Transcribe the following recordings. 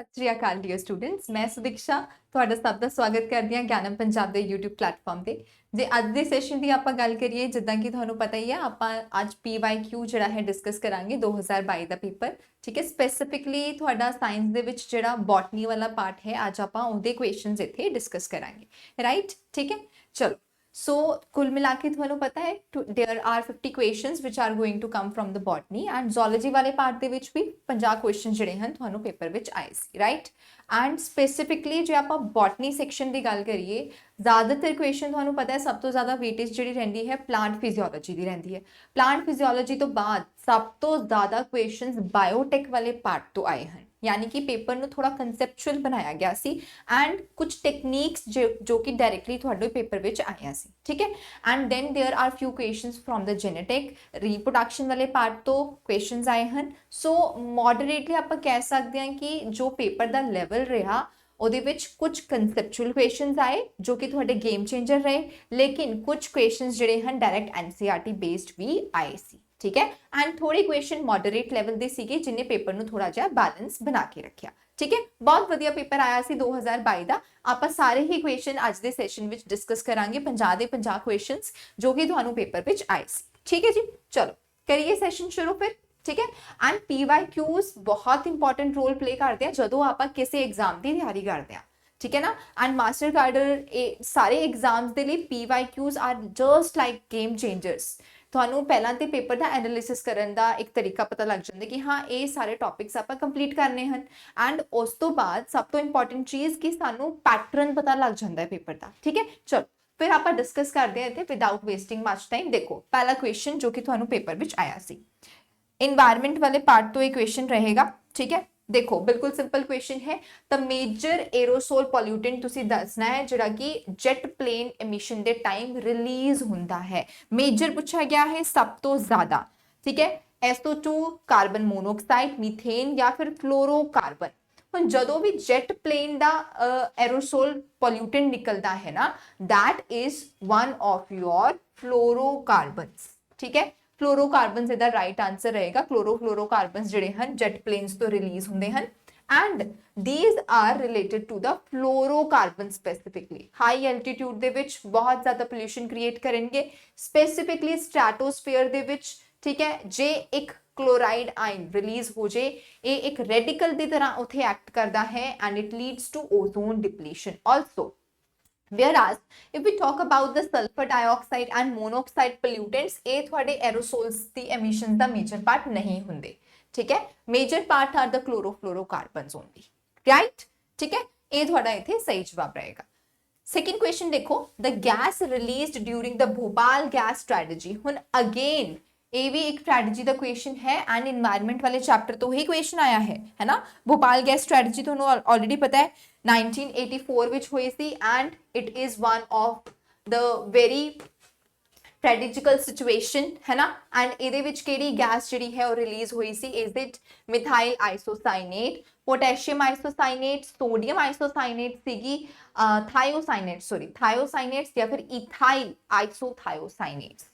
ਸਤਿ ਸ਼੍ਰੀ ਅਕਾਲ dear students, ਮੈਂ ਸੁਦੀਕਸ਼ਾ ਤੁਹਾਡਾ ਸਭ ਦਾ ਸਵਾਗਤ ਕਰਦੀ ਹਾਂ ਗਿਆਨਮ ਪੰਜਾਬ ਦੇ YouTube ਪਲੇਟਫਾਰਮ ਤੇ। ਜੇ ਅੱਜ ਦੇ ਸੈਸ਼ਨ ਦੀ ਆਪਾਂ ਗੱਲ ਕਰੀਏ, ਜਿੱਦਾਂ ਕਿ ਤੁਹਾਨੂੰ ਪਤਾ ਹੀ ਹੈ, ਆਪਾਂ ਅੱਜ PYQ ਜਿਹੜਾ ਹੈ ਡਿਸਕਸ ਕਰਾਂਗੇ 2022 ਦਾ ਪੇਪਰ। ਠੀਕ ਹੈ, ਸਪੈਸੀਫਿਕਲੀ ਤੁਹਾਡਾ ਸਾਇੰਸ ਦੇ ਵਿੱਚ ਜਿਹੜਾ ਬੋਟਨੀ ਵਾਲਾ ਪਾਰਟ ਹੈ, ਅੱਜ ਆਪਾਂ ਉਹਦੇ ਕੁਐਸਚਨਸ ਇੱਥੇ ਡਿਸਕਸ ਕਰਾਂਗੇ। ਰਾਈਟ, ਠੀਕ ਹੈ, ਚਲੋ। So कुल मिला के ਤੁਹਾਨੂੰ ਪਤਾ ਹੈ there are 50 questions which are going to come from the botany and zoology ਵਾਲੇ ਪਾਰਟ ਦੇ ਵਿੱਚ ਵੀ 50 ਕੁਐਸਚਨ ਜਿਹੜੇ ਹਨ ਤੁਹਾਨੂੰ ਪੇਪਰ ਵਿੱਚ ਆਏ ਸੀ, ਰਾਈਟ। ਐਂਡ ਸਪੈਸੀਫਿਕਲੀ ਜੇ ਆਪਾਂ ਬੋਟਨੀ ਸੈਕਸ਼ਨ ਦੀ ਗੱਲ ਕਰੀਏ, ਜ਼ਿਆਦਾਤਰ ਕੁਐਸਚਨ ਤੁਹਾਨੂੰ ਪਤਾ ਹੈ ਸਭ ਤੋਂ ਜ਼ਿਆਦਾ ਵੇਟੇਜ ਜਿਹੜੀ ਰਹਿੰਦੀ ਹੈ ਪਲਾਂਟ ਫਿਜ਼ੀਓਲੋਜੀ ਦੀ ਰਹਿੰਦੀ ਹੈ। ਪਲਾਂਟ ਫਿਜ਼ੀਓਲੋਜੀ ਤੋਂ ਬਾਅਦ ਸਭ ਤੋਂ ਜ਼ਿਆਦਾ ਕੁਐਸਚਨਸ ਬਾਇਓਟੈਕ ਵਾਲੇ ਪਾਰਟ ਤੋਂ ਆਏ ਹਨ, यानी कि पेपर ਨੂੰ ਥੋੜਾ ਕਨਸੈਪਚੁਅਲ ਬਣਾਇਆ ਗਿਆ ਸੀ ਐਂਡ ਕੁਝ ਟੈਕਨੀਕਸ ਜੋ ਕਿ ਡਾਇਰੈਕਟਲੀ ਤੁਹਾਡੇ ਪੇਪਰ ਵਿੱਚ ਆਈਆਂ ਸੀ। ਠੀਕ ਹੈ, and then there are few questions from the genetic reproduction ਵਾਲੇ ਪਾਰਟ ਤੋਂ ਕੁਐਸਚਨਸ ਆਏ ਹਨ। ਸੋ ਮੋਡਰੇਟਲੀ ਆਪਾਂ ਕਹਿ ਸਕਦੇ ਹਾਂ ਕਿ ਜੋ ਪੇਪਰ ਦਾ ਲੈਵਲ ਰਿਹਾ ਉਹਦੇ ਵਿੱਚ ਕੁਝ ਕਨਸੈਪਚੁਅਲ ਕੁਐਸਚਨਸ ਆਏ ਜੋ ਕਿ ਤੁਹਾਡੇ ਗੇਮ ਚੇਂਜਰ ਰਹੇ, ਲੇਕਿਨ ਕੁਝ ਕੁਐਸਚਨਸ ਜਿਹੜੇ ਹਨ ਡਾਇਰੈਕਟ NCERT ਬੇਸਡ ਵੀ ਆਏ ਸੀ। ठीक है, एंड थोड़े क्वेश्चन मॉडरेट लेवल ਦੇ ਸੀਗੇ ਜਿਨੇ ਪੇਪਰ ਨੂੰ ਥੋੜਾ ਜਿਹਾ ਬੈਲੈਂਸ ਬਣਾ ਕੇ ਰੱਖਿਆ। ਠੀਕ ਹੈ, ਬਹੁਤ ਵਧੀਆ ਪੇਪਰ ਆਇਆ ਸੀ 2022 ਦਾ। ਆਪਾਂ ਸਾਰੇ ਹੀ ਕੁਐਸਚਨ ਅੱਜ ਦੇ ਸੈਸ਼ਨ ਵਿੱਚ ਡਿਸਕਸ ਕਰਾਂਗੇ, 50 ਦੇ 50 ਕੁਐਸਚਨਸ ਜੋ ਕਿ ਤੁਹਾਨੂੰ ਪੇਪਰ ਵਿੱਚ ਆਏ ਸੀ। ਠੀਕ ਹੈ ਜੀ, ਚਲੋ ਕਰੀਏ ਸੈਸ਼ਨ ਸ਼ੁਰੂ ਫਿਰ। ਠੀਕ ਹੈ, ਐਂਡ PYQs ਬਹੁਤ ਇੰਪੋਰਟੈਂਟ ਰੋਲ ਪਲੇ ਕਰਦੇ ਆ ਜਦੋਂ ਆਪਾਂ ਕਿਸੇ ਐਗਜ਼ਾਮ ਦੀ ਤਿਆਰੀ ਕਰਦੇ ਆ। ਠੀਕ ਹੈ ਨਾ, ਐਂਡ ਮਾਸਟਰ ਕਾਡਰ ਸਾਰੇ ਐਗਜ਼ਾਮਸ ਦੇ ਲਈ PYQs are just like game changers. ਤੁਹਾਨੂੰ ਪਹਿਲਾਂ ਤੇ ਪੇਪਰ ਦਾ ਐਨਾਲਿਸਿਸ ਕਰਨ ਦਾ ਇੱਕ ਤਰੀਕਾ ਪਤਾ ਲੱਗ ਜਾਂਦਾ ਕਿ ਹਾਂ ਇਹ ਸਾਰੇ ਟੌਪਿਕਸ ਆਪਾਂ ਕੰਪਲੀਟ ਕਰਨੇ ਹਨ, ਐਂਡ ਉਸ ਤੋਂ ਬਾਅਦ ਸਭ ਤੋਂ ਇੰਪੋਰਟੈਂਟ ਚੀਜ਼ ਕਿ ਸਾਨੂੰ ਪੈਟਰਨ ਪਤਾ ਲੱਗ ਜਾਂਦਾ ਹੈ ਪੇਪਰ ਦਾ। ਠੀਕ ਹੈ, ਚਲੋ ਫਿਰ ਆਪਾਂ ਡਿਸਕਸ ਕਰਦੇ ਹਾਂ ਇੱਥੇ ਵਿਦਆਊਟ ਵੇਸਟਿੰਗ ਮਚ ਟਾਈਮ। ਦੇਖੋ ਪਹਿਲਾ ਕੁਐਸਚਨ ਜੋ ਕਿ ਤੁਹਾਨੂੰ ਪੇਪਰ ਵਿੱਚ ਆਇਆ ਸੀ, ਇਨਵਾਇਰमेंट वाले पार्ट तो एक क्वेश्चन रहेगा। ठीक है, देखो बिल्कुल सिंपल क्वेश्चन है। तो मेजर एरोसोल पॉल्यूटेंट तुसी दसना है जिहड़ा कि जेट प्लेन एमिशन दे टाइम रिलीज हुंदा है। मेजर पूछा गया है सब तो ज्यादा। ठीक है, SO2, कार्बन मोनोऑक्साइड, मीथेन या फिर फ्लोरोकार्बन। ਹੁਣ ਜਦੋਂ ਵੀ ਜੈਟ ਪਲੇਨ ਦਾ ਐਰੋਸੋਲ ਪੋਲਿਊਟੈਂਟ ਨਿਕਲਦਾ ਹੈ ਨਾ, that is one of your fluorocarbons। ठीक है, फ्लोरोकार्बन ਇਹਦਾ ਰਾਈਟ ਆਨਸਰ ਰਹੇਗਾ। क्लोरोफ्लोरोकार्बन ਜਿਹੜੇ ਹਨ ਜੈਟ ਪਲੇਨਸ ਤੋਂ ਰਿਲੀਜ਼ ਹੁੰਦੇ ਹਨ and these are related to the fluorocarbon specifically। High altitude ਦੇ ਵਿੱਚ ਬਹੁਤ ਜ਼ਿਆਦਾ ਪੋਲਿਊਸ਼ਨ ਕ੍ਰੀਏਟ ਕਰਨਗੇ, ਸਪੈਸੀਫਿਕਲੀ ਸਟ੍ਰੈਟੋਸਫੀਅਰ ਦੇ ਵਿੱਚ। ਠੀਕ ਹੈ, ਜੇ ਇੱਕ क्लोराइड आयन रिलीज हो जाए, ये एक रेडिकल की तरह उथे एक्ट करता है and it leads to ozone depletion also। whereas if we talk about the sulfur dioxide and monoxide pollutants, ये थोड़े aerosols दी emissions दा major part नहीं हुंदे। ठीक है, major part are the chlorofluorocarbons only, right। ठीक है, ये थोड़ा इथे सही जवाब रहेगा। सेकंड क्वेश्चन देखो, the gas released during the Bhopal gas strategy। हुन again ਇਹ ਵੀ ਇੱਕ ਸਟ੍ਰੈਟਜੀ ਦਾ ਕੁਐਸਚਨ ਹੈ ਐਂਡ ਇਨਵਾਇਰमेंट ਵਾਲੇ ਚੈਪਟਰ ਤੋਂ ਹੀ ਕੁਐਸਚਨ ਆਇਆ ਹੈ ਨਾ। ਭੋਪਾਲ ਗੈਸ ਸਟ੍ਰੈਟਜੀ ਤੁਹਾਨੂੰ ਆਲਰੇਡੀ ਪਤਾ ਹੈ 1984 ਵਿੱਚ ਹੋਈ ਸੀ and it is one of the very strategical situation ਹੈ ਨਾ। ਐਂਡ ਇਹਦੇ ਵਿੱਚ ਕਿਹੜੀ ਗੈਸ ਜਿਹੜੀ ਹੈ ਉਹ ਰਿਲੀਜ਼ ਹੋਈ ਸੀ? Is it methyl isocyanate, ਪੋਟੈਸ਼ੀਅਮ isocyanate, sodium isocyanate ਸੀਗੀ, थायोसाइनेट्स या फिर इथाइल आइसोथायोसाइनेट्स।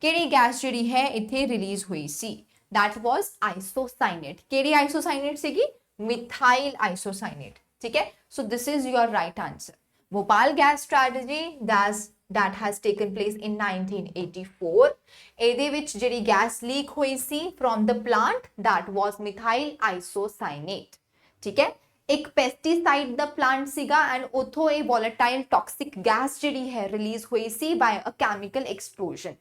ਕਿਹੜੀ ਗੈਸ ਜਿਹੜੀ ਹੈ ਇੱਥੇ ਰਿਲੀਜ਼ ਹੋਈ ਸੀ? that was isocyanate। ਕਿਹੜੀ ਆਈਸੋਸਾਇਨੇਟ ਸੀਗੀ? Methyl isocyanate. ਠੀਕ ਹੈ, so this is your right answer। Bhopal gas strategy that has taken place in 1984। ਇਹਦੇ ਵਿੱਚ ਜਿਹੜੀ ਗੈਸ ਲੀਕ ਹੋਈ ਸੀ from the plant that was methyl isocyanate। ਠੀਕ ਹੈ, ਇੱਕ ਪੈਸਟੀਸਾਈਡ ਦਾ ਪਲਾਂਟ ਸੀਗਾ ਐਂਡ ਉਥੋਂ ਇਹ ਵੋਲੇਟਾਈਲ ਟੌਕਸਿਕ ਗੈਸ ਜਿਹੜੀ ਹੈ ਰਿਲੀਜ਼ ਹੋਈ ਸੀ ਬਾਈ ਅ chemical explosion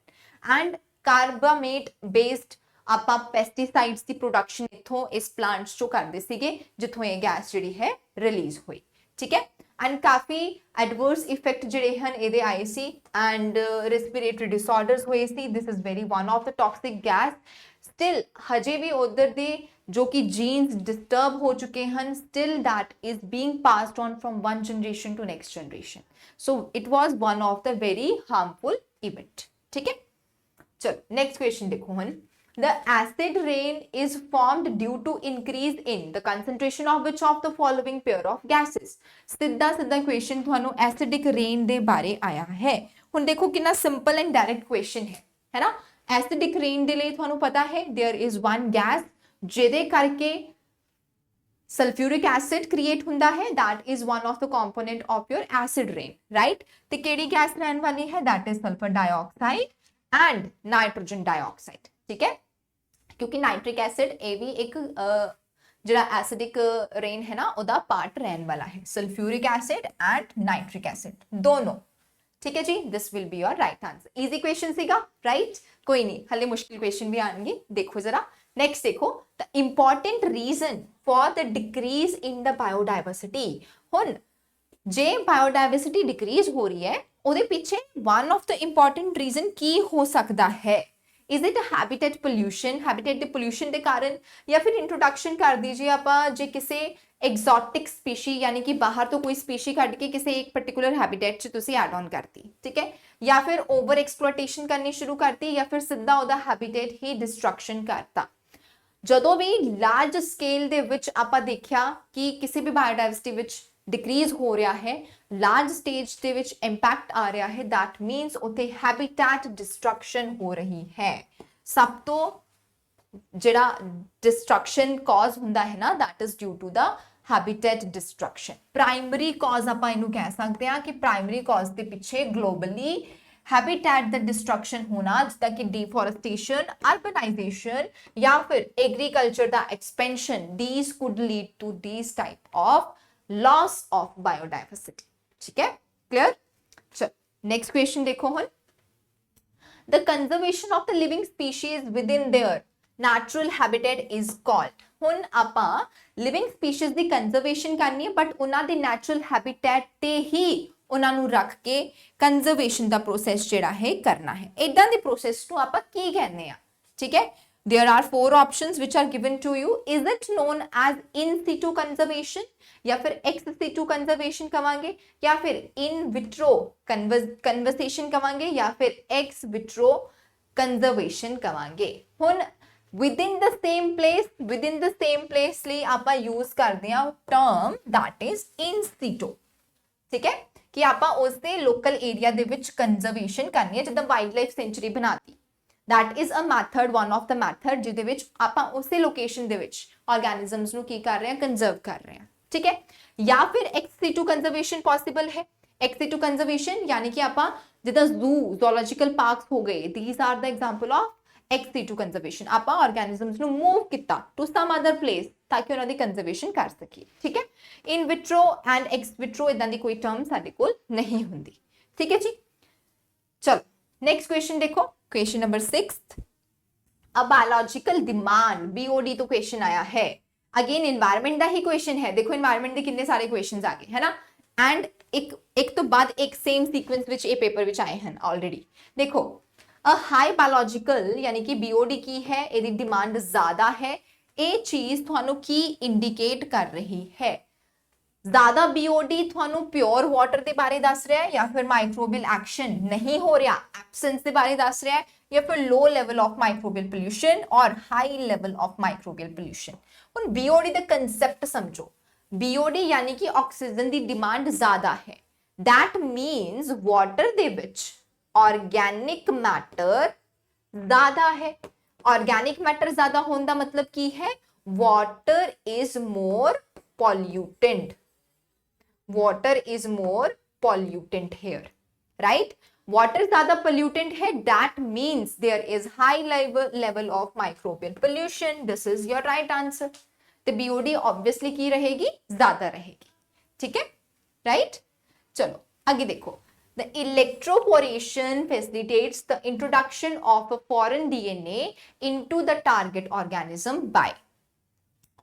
and carbamate based ਆਪਾਂ ਪੈਸਟੀਸਾਈਡਸ ਦੀ ਪ੍ਰੋਡਕਸ਼ਨ ਇਥੋਂ ਇਸ ਪਲਾਂਟਸ ਚੋਂ ਕਰਦੇ ਸੀਗੇ ਜਿੱਥੋਂ ਇਹ ਗੈਸ ਜਿਹੜੀ ਹੈ ਰਿਲੀਜ਼ ਹੋਈ। ਠੀਕ ਹੈ, ਐਂਡ ਕਾਫੀ ਐਡਵਰਸ ਇਫੈਕਟ ਜਿਹੜੇ ਹਨ ਇਹਦੇ ਆਏ ਸੀ ਐਂਡ ਰੈਸਪੀਰੇਟਰੀ ਡਿਸਆਰਡਰਸ ਹੋਏ ਸੀ। This is very one of the toxic gas. Still ਹਜੇ ਵੀ ਉਧਰ ਦੇ ਜੋ ਕਿ ਜੀਨਸ ਡਿਸਟਰਬ ਹੋ ਚੁੱਕੇ ਹਨ, still that is being passed on from one generation to next generation। so it was one of the very harmful event। ठीक है, चलो नेक्स्ट क्वेश्चन देखो हम। The acid rain is formed due to increase in the concentration of which of the following pair of gases। ਸਿੱਧਾ ਸਿੱਧਾ question ਤੁਹਾਨੂੰ acidic rain ਦੇ ਬਾਰੇ ਆਇਆ ਹੈ। ਹੁਣ ਦੇਖੋ ਕਿੰਨਾ simple and direct question ਹੈ ਨਾ। एसिडिक rain ਦੇ ਲਈ ਤੁਹਾਨੂੰ ਪਤਾ ਹੈ there is one gas ਜਿਹਦੇ ਕਰਕੇ ਸਲਫਿਊਰਿਕ ਐਸਿਡ ਕ੍ਰੀਏਟ ਹੁੰਦਾ ਹੈ, that is one of the component of your acid rain, right? ਤੇ ਕਿਹੜੀ ਗੈਸ ਰਹਿਣ ਵਾਲੀ ਹੈ, that is sulfur dioxide and nitrogen dioxide, ਠੀਕ ਹੈ। ਕਿਉਂਕਿ ਨਾਈਟ੍ਰਿਕ ਐਸਿਡ ਇਹ ਵੀ ਇੱਕ ਜਿਹੜਾ ਐਸਿਡਿਕ ਰੇਨ ਹੈ ਨਾ ਉਹਦਾ ਪਾਰਟ ਰਹਿਣ ਵਾਲਾ ਹੈ, sulphuric acid and nitric acid ਦੋਨੋਂ, ਠੀਕ ਹੈ ਜੀ। This will be your right answer. Easy question ਸੀਗਾ, ਰਾਈਟ? ਕੋਈ ਨਹੀਂ, ਹਲੇ ਮੁਸ਼ਕਿਲ ਕੁਐਸਚਨ ਵੀ ਆਣਗੇ। ਦੇਖੋ ਜ਼ਰਾ नेक्स्ट देखो, the important reason for the decrease in the biodiversity. हुन जे बायोडाइवर्सिटी डिक्रीज हो रही है ਉਹਦੇ ਪਿੱਛੇ one of the important reason ਕੀ ਹੋ ਸਕਦਾ ਹੈ? Is it habitat pollution, habitat ਦੇ पोल्यूशन ਦੇ ਕਾਰਨ, ਜਾਂ ਫਿਰ इंट्रोडक्शन कर दीजिए ਆਪਾਂ ਜੇ ਕਿਸੇ एग्जॉटिक स्पीशी यानी कि बाहर तो कोई स्पीशी ਕੱਢ ਕੇ ਕਿਸੇ एक पर्टिकुलर हैबिटेट ਚ ਤੁਸੀਂ ਐਡ ऑन ਕਰਤੀ, ठीक है, या फिर ओवर एक्सप्लोइटेशन करनी शुरू करती, या फिर ਸਿੱਧਾ ਉਹਦਾ हैबिटेट ही डिस्ट्रक्शन करता। ਜਦੋਂ ਵੀ ਲਾਰਜ ਸਕੇਲ ਦੇ ਵਿੱਚ ਆਪਾਂ ਦੇਖਿਆ ਕਿ ਕਿਸੇ ਵੀ ਬਾਇਓਡਾਇਵਰਸਿਟੀ ਵਿੱਚ ਡਿਕਰੀਜ਼ ਹੋ ਰਿਹਾ ਹੈ, ਲਾਰਜ ਸਟੇਜ ਦੇ ਵਿੱਚ ਇੰਪੈਕਟ ਆ ਰਿਹਾ ਹੈ, that means ਉੱਥੇ ਹੈਬਿਟੈਟ ਡਿਸਟਰਕਸ਼ਨ ਹੋ ਰਹੀ ਹੈ। ਸਭ ਤੋਂ ਜਿਹੜਾ ਡਿਸਟਰਕਸ਼ਨ ਕਾਜ਼ ਹੁੰਦਾ ਹੈ ਨਾ, that is due to the habitat destruction। Primary cause ਆਪਾਂ ਇਹਨੂੰ ਕਹਿ ਸਕਦੇ ਹਾਂ ਕਿ ਪ੍ਰਾਇਮਰੀ ਕਾਜ਼ ਦੇ ਪਿੱਛੇ ਗਲੋਬਲੀ हैबिटेट द डिस्ट्रक्शन होना, जिदा कि डिफॉरेस्टेशन, अर्बनाइजेशन या फिर agriculture the expansion, these could lead to these type of loss of biodiversity, ठीक है, क्लियर? चलो नेक्स्ट क्वेश्चन देखो हुन, the conservation of the living species within their natural habitat is called. हुन आपां लिविंग स्पीशीज दी conservation करनी है, but उन्हां दे नेचुरल हैबिटेट ते ही ਉਹਨਾਂ ਨੂੰ ਰੱਖ ਕੇ ਕੰਜ਼ਰਵੇਸ਼ਨ ਦਾ ਪ੍ਰੋਸੈਸ ਜਿਹੜਾ ਹੈ ਕਰਨਾ ਹੈ। ਇਦਾਂ ਦੇ ਪ੍ਰੋਸੈਸ ਨੂੰ ਆਪਾਂ ਕੀ ਕਹਿੰਦੇ ਆ, ਠੀਕ ਹੈ? There are 4 options which are given to you। is it known as in situ conservation, या फिर ex situ conservation कवांगे, या फिर in vitro conservation कवांगे, या फिर ex vitro conservation कवांगे। हुन within the same place ਲਈ ਆਪਾਂ यूज ਕਰਦੇ ਆ term that is in situ, ठीक है, कि ਆਪਾਂ ਉਸ ਦੇ ਲੋਕਲ ਏਰੀਆ ਦੇ ਵਿੱਚ ਕੰਜ਼ਰਵੇਸ਼ਨ ਕਰਨੀ ਹੈ, ਜਿੱਦਾਂ ਵਾਈਲਡ ਲਾਈਫ ਸੈਂਚੁਰੀ ਬਣਾਤੀ। that is a method, one of the method ਜਿਹਦੇ ਵਿੱਚ ਆਪਾਂ ਉਸੇ ਲੋਕੇਸ਼ਨ ਦੇ ਵਿੱਚ ਆਰਗੈਨਿਜ਼ਮਸ ਨੂੰ ਕੀ ਕਰ ਰਹੇ ਹਾਂ, ਕੰਜ਼ਰਵ ਕਰ ਰਹੇ ਹਾਂ, ਠੀਕ ਹੈ। ਜਾਂ ਫਿਰ ex situ ਕੰਜ਼ਰਵੇਸ਼ਨ ਪੋਸੀਬਲ ਹੈ। ex situ ਕੰਜ਼ਰਵੇਸ਼ਨ ਯਾਨੀ ਕਿ ਆਪਾਂ ਜਿੱਦਾਂ ਜ਼ੂਲੋਜੀਕਲ ਪਾਰਕਸ ਹੋ ਗਏ, these are the example of ex situ conservation। ਆਪਾਂ ਆਰਗੈਨਿਜ਼ਮਸ ਨੂੰ ਮੂਵ ਕੀਤਾ ਟੂ ਸਮ ਅਦਰ ਪਲੇਸ ਤਾਂ ਕਿ ਉਹਨਾਂ ਦੀ ਕੰਜ਼ਰਵੇਸ਼ਨ ਕਰ ਸਕੀਏ, ਠੀਕ ਹੈ। ਇਨ ਵਿਟਰੋ ਐਂਡ ਐਕਸ ਵਿਟਰੋ ਇਦਾਂ ਦੀ ਕੋਈ ਟਰਮ ਸਾਡੇ ਕੋਲ ਨਹੀਂ ਹੁੰਦੀ, ਠੀਕ ਹੈ ਜੀ। ਚਲੋ ਨੈਕਸਟ ਕੁਐਸਚਨ ਦੇਖੋ, ਕੁਐਸਚਨ ਨੰਬਰ 6th, ਅ ਬਾਇਓਲੋजिकल डिमांड, BOD ਤੋਂ ਕੁਐਸਚਨ ਆਇਆ ਹੈ। ਅਗੇਨ এনवायरमेंट ਦਾ ਹੀ ਕੁਐਸਚਨ ਹੈ। ਦੇਖੋ এনवायरमेंट ਦੇ ਕਿੰਨੇ ਸਾਰੇ ਕੁਐਸਚਨਸ ਆ ਗਏ ਹੈ ਨਾ, ਐਂਡ ਇੱਕ ਤੋਂ ਬਾਅਦ ਇੱਕ ਸੇਮ ਸੀਕੁਐਂਸ ਵਿੱਚ ਇਹ ਪੇਪਰ ਵਿੱਚ ਆਏ ਹਨ ਆਲਰੇਡੀ। ਦੇਖੋ ਹਾਈ ਬਾਇਓਲੋजिकल यानी कि BOD ਕੀ ਹੈ, ਇਹਦੀ ਡਿਮਾਂਡ ਜ਼ਿਆਦਾ ਹੈ। ਇਹ ਚੀਜ਼ ਤੁਹਾਨੂੰ ਕੀ ਇੰਡੀਕੇਟ ਕਰ ਰਹੀ ਹੈ? ਜ਼ਿਆਦਾ BOD ਤੁਹਾਨੂੰ ਪਿਓਰ ਵਾਟਰ ਦੇ ਬਾਰੇ ਦੱਸ ਰਿਹਾ ਹੈ, ਜਾਂ ਫਿਰ ਮਾਈਕਰੋਬੀਅਲ ਐਕਸ਼ਨ ਨਹੀਂ ਹੋ ਰਿਹਾ, ਐਬਸੈਂਸ ਦੇ ਬਾਰੇ ਦੱਸ ਰਿਹਾ ਹੈ, ਜਾਂ ਫਿਰ low level of microbial pollution और high level of microbial pollution. ਹੁਣ BOD ਦਾ ਕੰਸੈप्ट ਸਮਝੋ। BOD यानी कि ਆਕਸੀਜਨ ਦੀ ਡਿਮਾਂਡ ਜ਼ਿਆਦਾ ਹੈ। that means ਵਾਟਰ ਦੇ ਵਿੱਚ ऑर्गेनिक मैटर ज्यादा है। ऑर्गेनिक मैटर ज्यादा होने का मतलब की है, water is more pollutant, water is more pollutant here, right. Water ज्यादा पोल्यूटेंट है, that means there is high level of microbial pollution. This is your right answer. तो BOD ऑब्वियसली की रहेगी, ज्यादा रहेगी, ठीक है, राइट। चलो आगे देखो, the electroporation facilitates the introduction of a foreign DNA into the target organism by।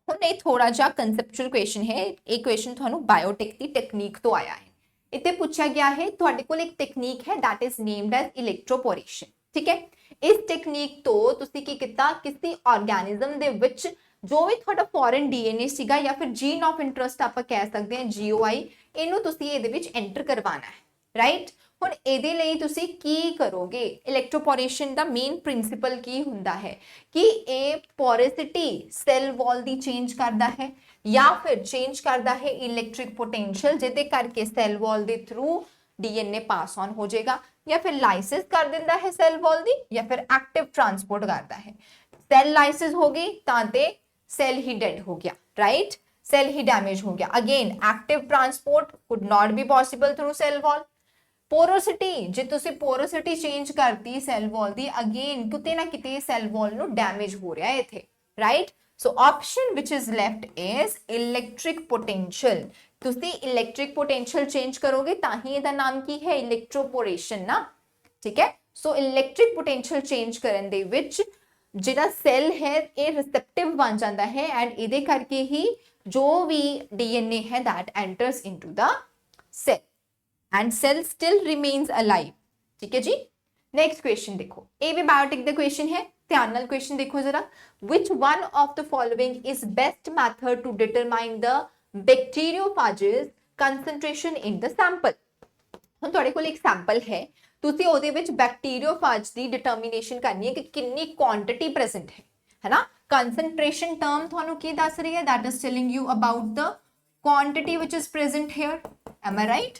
ਹੁਣ ਇਹ ਥੋੜਾ ਜਿਹਾ conceptual question ਹੈ। ਇਹ question ਤੁਹਾਨੂੰ ਬਾਇਓਟੈਕ ਦੀ ਟੈਕਨੀਕ ਤੋਂ ਆਇਆ ਹੈ। ਇੱਥੇ ਪੁੱਛਿਆ ਗਿਆ ਹੈ, ਤੁਹਾਡੇ ਕੋਲ ਇੱਕ ਟੈਕਨੀਕ ਹੈ that is named as electroporation, ਠੀਕ ਹੈ। ਇਸ ਟੈਕਨੀਕ ਤੋਂ ਤੁਸੀਂ ਕੀ ਕੀਤਾ, ਕਿਸੇ ਆਰਗੈਨਿਜ਼ਮ ਦੇ ਵਿੱਚ ਜੋ ਵੀ ਤੁਹਾਡਾ ਫੋਰਨ DNA ਸੀਗਾ ਜਾਂ ਫਿਰ ਜੀਨ ਆਫ ਇੰਟਰਸਟ ਆਪਾਂ ਕਹਿ ਸਕਦੇ ਹਾਂ GOI, ਇਹਨੂੰ ਤੁਸੀਂ ਇਹਦੇ ਵਿੱਚ ਐਂਟਰ ਕਰਵਾਉਣਾ ਹੈ, ਰਾਈਟ। ਹੁਣ ਇਹਦੇ ਲਈ ਤੁਸੀਂ ਕੀ ਕਰੋਗੇ, ਇਲੈਕਟ੍ਰੋਪੋਰੇਸ਼ਨ ਦਾ ਮੇਨ ਪ੍ਰਿੰਸੀਪਲ ਕੀ ਹੁੰਦਾ ਹੈ ਕਿ ਇਹ ਪੋਰੋਸਿਟੀ ਸੈੱਲ ਵਾਲ ਦੀ ਚੇਂਜ ਕਰਦਾ ਹੈ ਜਾਂ ਫਿਰ ਚੇਂਜ ਕਰਦਾ ਹੈ ਇਲੈਕਟ੍ਰਿਕ ਪੋਟੈਂਸ਼ੀਅਲ, ਜਿਹਦੇ ਕਰਕੇ ਸੈੱਲ ਵਾਲ ਦੇ ਥਰੂ DNA ਪਾਸ ਔਨ ਹੋ ਜਾਏਗਾ, ਜਾਂ ਫਿਰ ਲਾਈਸਿਸ ਕਰ ਦਿੰਦਾ ਹੈ ਸੈੱਲ ਵਾਲ ਦੀ, ਜਾਂ ਫਿਰ ਐਕਟਿਵ ਟਰਾਂਸਪੋਰਟ ਕਰਦਾ ਹੈ। ਸੈੱਲ ਲਾਈਸਿਸ ਹੋ ਗਈ ਤਾਂ ਤੇ ਸੈੱਲ ਹੀ ਡੈਡ ਹੋ ਗਿਆ, ਰਾਈਟ। सेल ही डैमेज हो गया। Again active transport could not be possible through cell wall. Porosity, जे तुसी पोरोसिटी चेंज करती सेल वॉल दी, अगेन किते ना किते सेल वॉल नु डैमेज हो रहा है इथे, right. So option which is left is electric potential. तुसी इलेक्ट्रिक पोटेंशियल चेंज करोगे ताही इहदा नाम की है इलेक्ट्रोपोरेशन ना, ठीक है। सो इलेक्ट्रिक पोटेंशियल चेंज करन दे विच जिहड़ा सेल है ये रिसेप्टिव बन जाता है एंड इहदे करके ही जो भी डीएनए है that enters into the cell and cell still remains alive, ठीक है जी। नेक्स्ट क्वेश्चन देखो, ये भी बायोटिक द क्वेश्चन है, ध्यान नाल क्वेश्चन देखो जरा। Which one of the following is best method to determine the bacteriophages concentration in the sample. हुण तुहाडे कोल एक सैंपल है, तुसी ओहदे विच बैक्टीरियोफेज दी डिटरमिनेशन करनी है कि कितनी क्वांटिटी प्रेजेंट है ना। कंसंट्रेशन टर्म थानू की दस रही है, that is telling you about the quantity which is present here, am I right,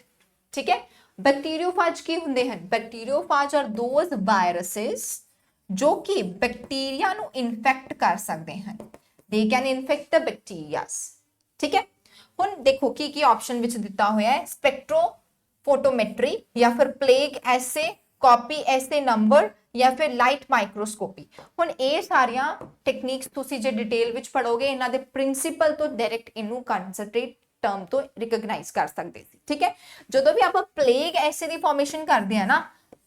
ठीक है। बैक्टीरियोफेज की हुंदे हन, बैक्टीरियोफेज आर दोज वायरसेस जो कि बैक्टीरिया नु इन्फेक्ट कर सकते हैं, they can infect the bacterias, ठीक है। हुण देखो की ऑप्शन विच दिता होया है, स्पेक्ट्रो फोटोमेट्री या फिर प्लेग ऐसे, कॉपी ऐसे नंबर या फिर लाइट माइक्रोस्कोपी। हुण ये सारियां टेक्निक्स तुसी जे डिटेल विच पढ़ोगे इन्हां दे प्रिंसिपल तो डायरेक्ट इनू कंसंट्रेट टर्म तो रिकॉग्नाइज कर सकते सी, ठीक है। जदों भी आप प्लेग ऐसे दी फॉर्मेशन करते हैं ना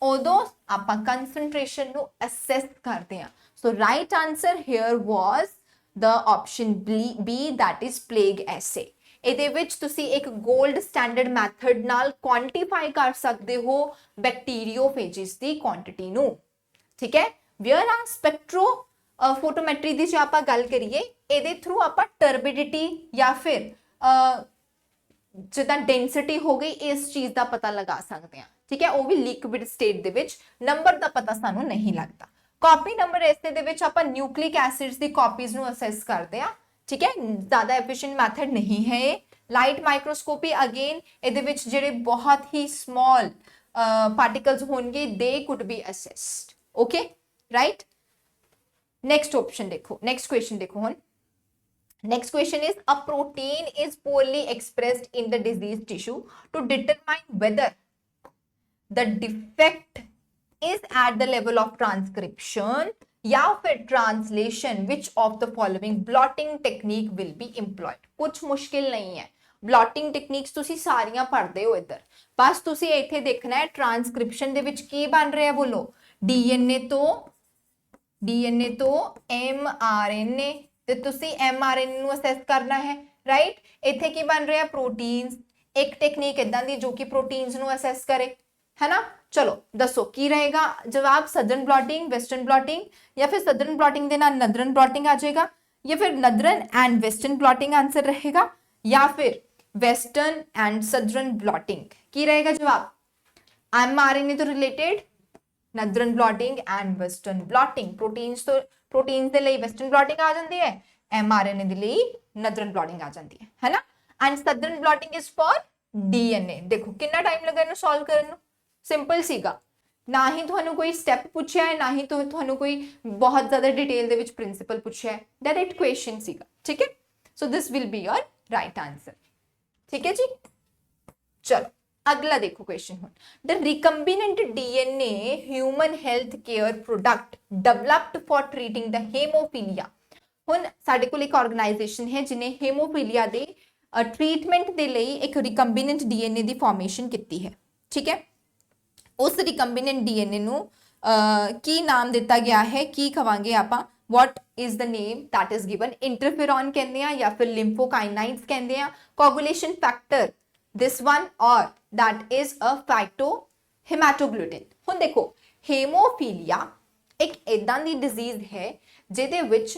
उदों आप कंसंट्रेशन नु असेस करते हैं। So right answer here was the option B that is plague ऐसे। ਇਹਦੇ ਵਿੱਚ ਤੁਸੀਂ ਇੱਕ 골ਡ ਸਟੈਂਡਰਡ ਮੈਥਡ ਨਾਲ ਕੁਆਂਟੀਫਾਈ ਕਰ ਸਕਦੇ ਹੋ ਬੈਕਟੀਰੀਓਫੇਜਿਸ ਦੀ ਕੁਆਂਟੀਟੀ ਨੂੰ, ਠੀਕ ਹੈ। ਵੇਅਰ ਆ ਸਪੈਕਟ੍ਰੋ ਫੋਟੋਮੈਟਰੀ ਦੀ ਜੇ ਆਪਾਂ ਗੱਲ ਕਰੀਏ ਇਹਦੇ ਥਰੂ ਆਪਾਂ ਟਰਬਿਡਿਟੀ ਜਾਂ ਫਿਰ ਜਿੱਦਾਂ ਡੈਂਸਿਟੀ ਹੋ ਗਈ ਇਸ ਚੀਜ਼ ਦਾ ਪਤਾ ਲਗਾ ਸਕਦੇ ਹਾਂ, ਠੀਕ ਹੈ। ਉਹ ਵੀ ਲਿਕਵਿਡ ਸਟੇਟ ਦੇ ਵਿੱਚ, ਨੰਬਰ ਦਾ ਪਤਾ ਸਾਨੂੰ ਨਹੀਂ ਲੱਗਦਾ। ਕਾਪੀ ਨੰਬਰ ਇਸੇ ਦੇ ਵਿੱਚ ਆਪਾਂ ਨਿਊਕਲਿਕ ਐਸਿਡਸ ਦੀ ਕਾਪੀਜ਼ ਨੂੰ ਅਸੈਸ ਕਰਦੇ ਆ, ठीक है। ज्यादा एफिशिएंट मैथड नहीं है ये। लाइट माइक्रोस्कोपी अगेन ਇਹਦੇ ਵਿੱਚ ਜਿਹੜੇ बहुत ही स्मॉल पार्टिकल्स होंगे they could be assessed, okay right. Next option देखो, नेक्स्ट क्वेश्चन देखो हुन। Next question is a protein is poorly expressed in the diseased tissue to determine whether the defect is at the level of transcription या फिर translation, which of the following blotting technique will be employed. कुछ मुश्किल नहीं है, blotting techniques तुसी सारियां पढ़दे हो इधर, बस तुसी इत्थे देखना है ट्रांसक्रिप्शन दे विच की बन रहा है, बोलो डीएनए तो एमआरएनए, ते तुसी एमआरएनए नु असेस करना है, राइट। इत्थे की बन रहा है प्रोटीन्स, एक टेक्निक इदां दी जो कि प्रोटीन्स नु असेस करे, है ना। चलो दसो की रहेगा जवाब, सदर्न ब्लॉटिंग, वेस्टर्न ब्लॉटिंग, या फिर सदर्न ब्लॉटिंग के नाल नदरन ब्लॉटिंग आ जाएगा, या फिर नदरन एंड वेस्टर्न ब्लॉटिंग आंसर रहेगा, या फिर वेस्टर्न एंड सदर्न ब्लॉटिंग की रहेगा जवाब। एमआरएनए तो related नदरन blotting and western blotting, proteins तो प्रोटीन्स के लिए वेस्टर्न ब्लॉटिंग आ जाती है, एमआरएनए के लिए नदरन ब्लॉटिंग आ जाती है ना। And southern blotting is for DNA. देखो कितना टाइम लगा इन्हें सॉल्व करने, सिंपल सीगा, ना ही तुहानू कोई स्टेप पूछा है, ना ही तो तुहानू कोई बहुत ज्यादा डिटेल दे विच प्रिंसिपल पूछा है, डायरेक्ट क्वेश्चन सीगा, ठीक है। So this will be your right answer, ठीक है जी। चलो अगला देखो क्वेश्चन हुन, the recombinant DNA human health care product developed for treating the haemophilia. हुन साडे कोल एक ऑर्गेनाइजेशन है जिन्हें हेमोफीलिया दे ट्रीटमेंट दे लई एक रिकम्बिनेंट डीएनए दी फॉर्मेशन कीती है, ठीक है। उस रिकम्बिनेंट डीएनए नु की नाम दिता गया है, की कहांगे आपां, what is the name that is given. Interferon कहंदे आ या फिर लिम्फोकाइनाइड्स कहंदे आ, कोगुलेशन फैक्टर दिस वन, और दैट इज अ फाइटो हेमाटोग्लूटिन। हुण देखो हेमोफीलिया एक इदां दी डिजीज है जिहदे विच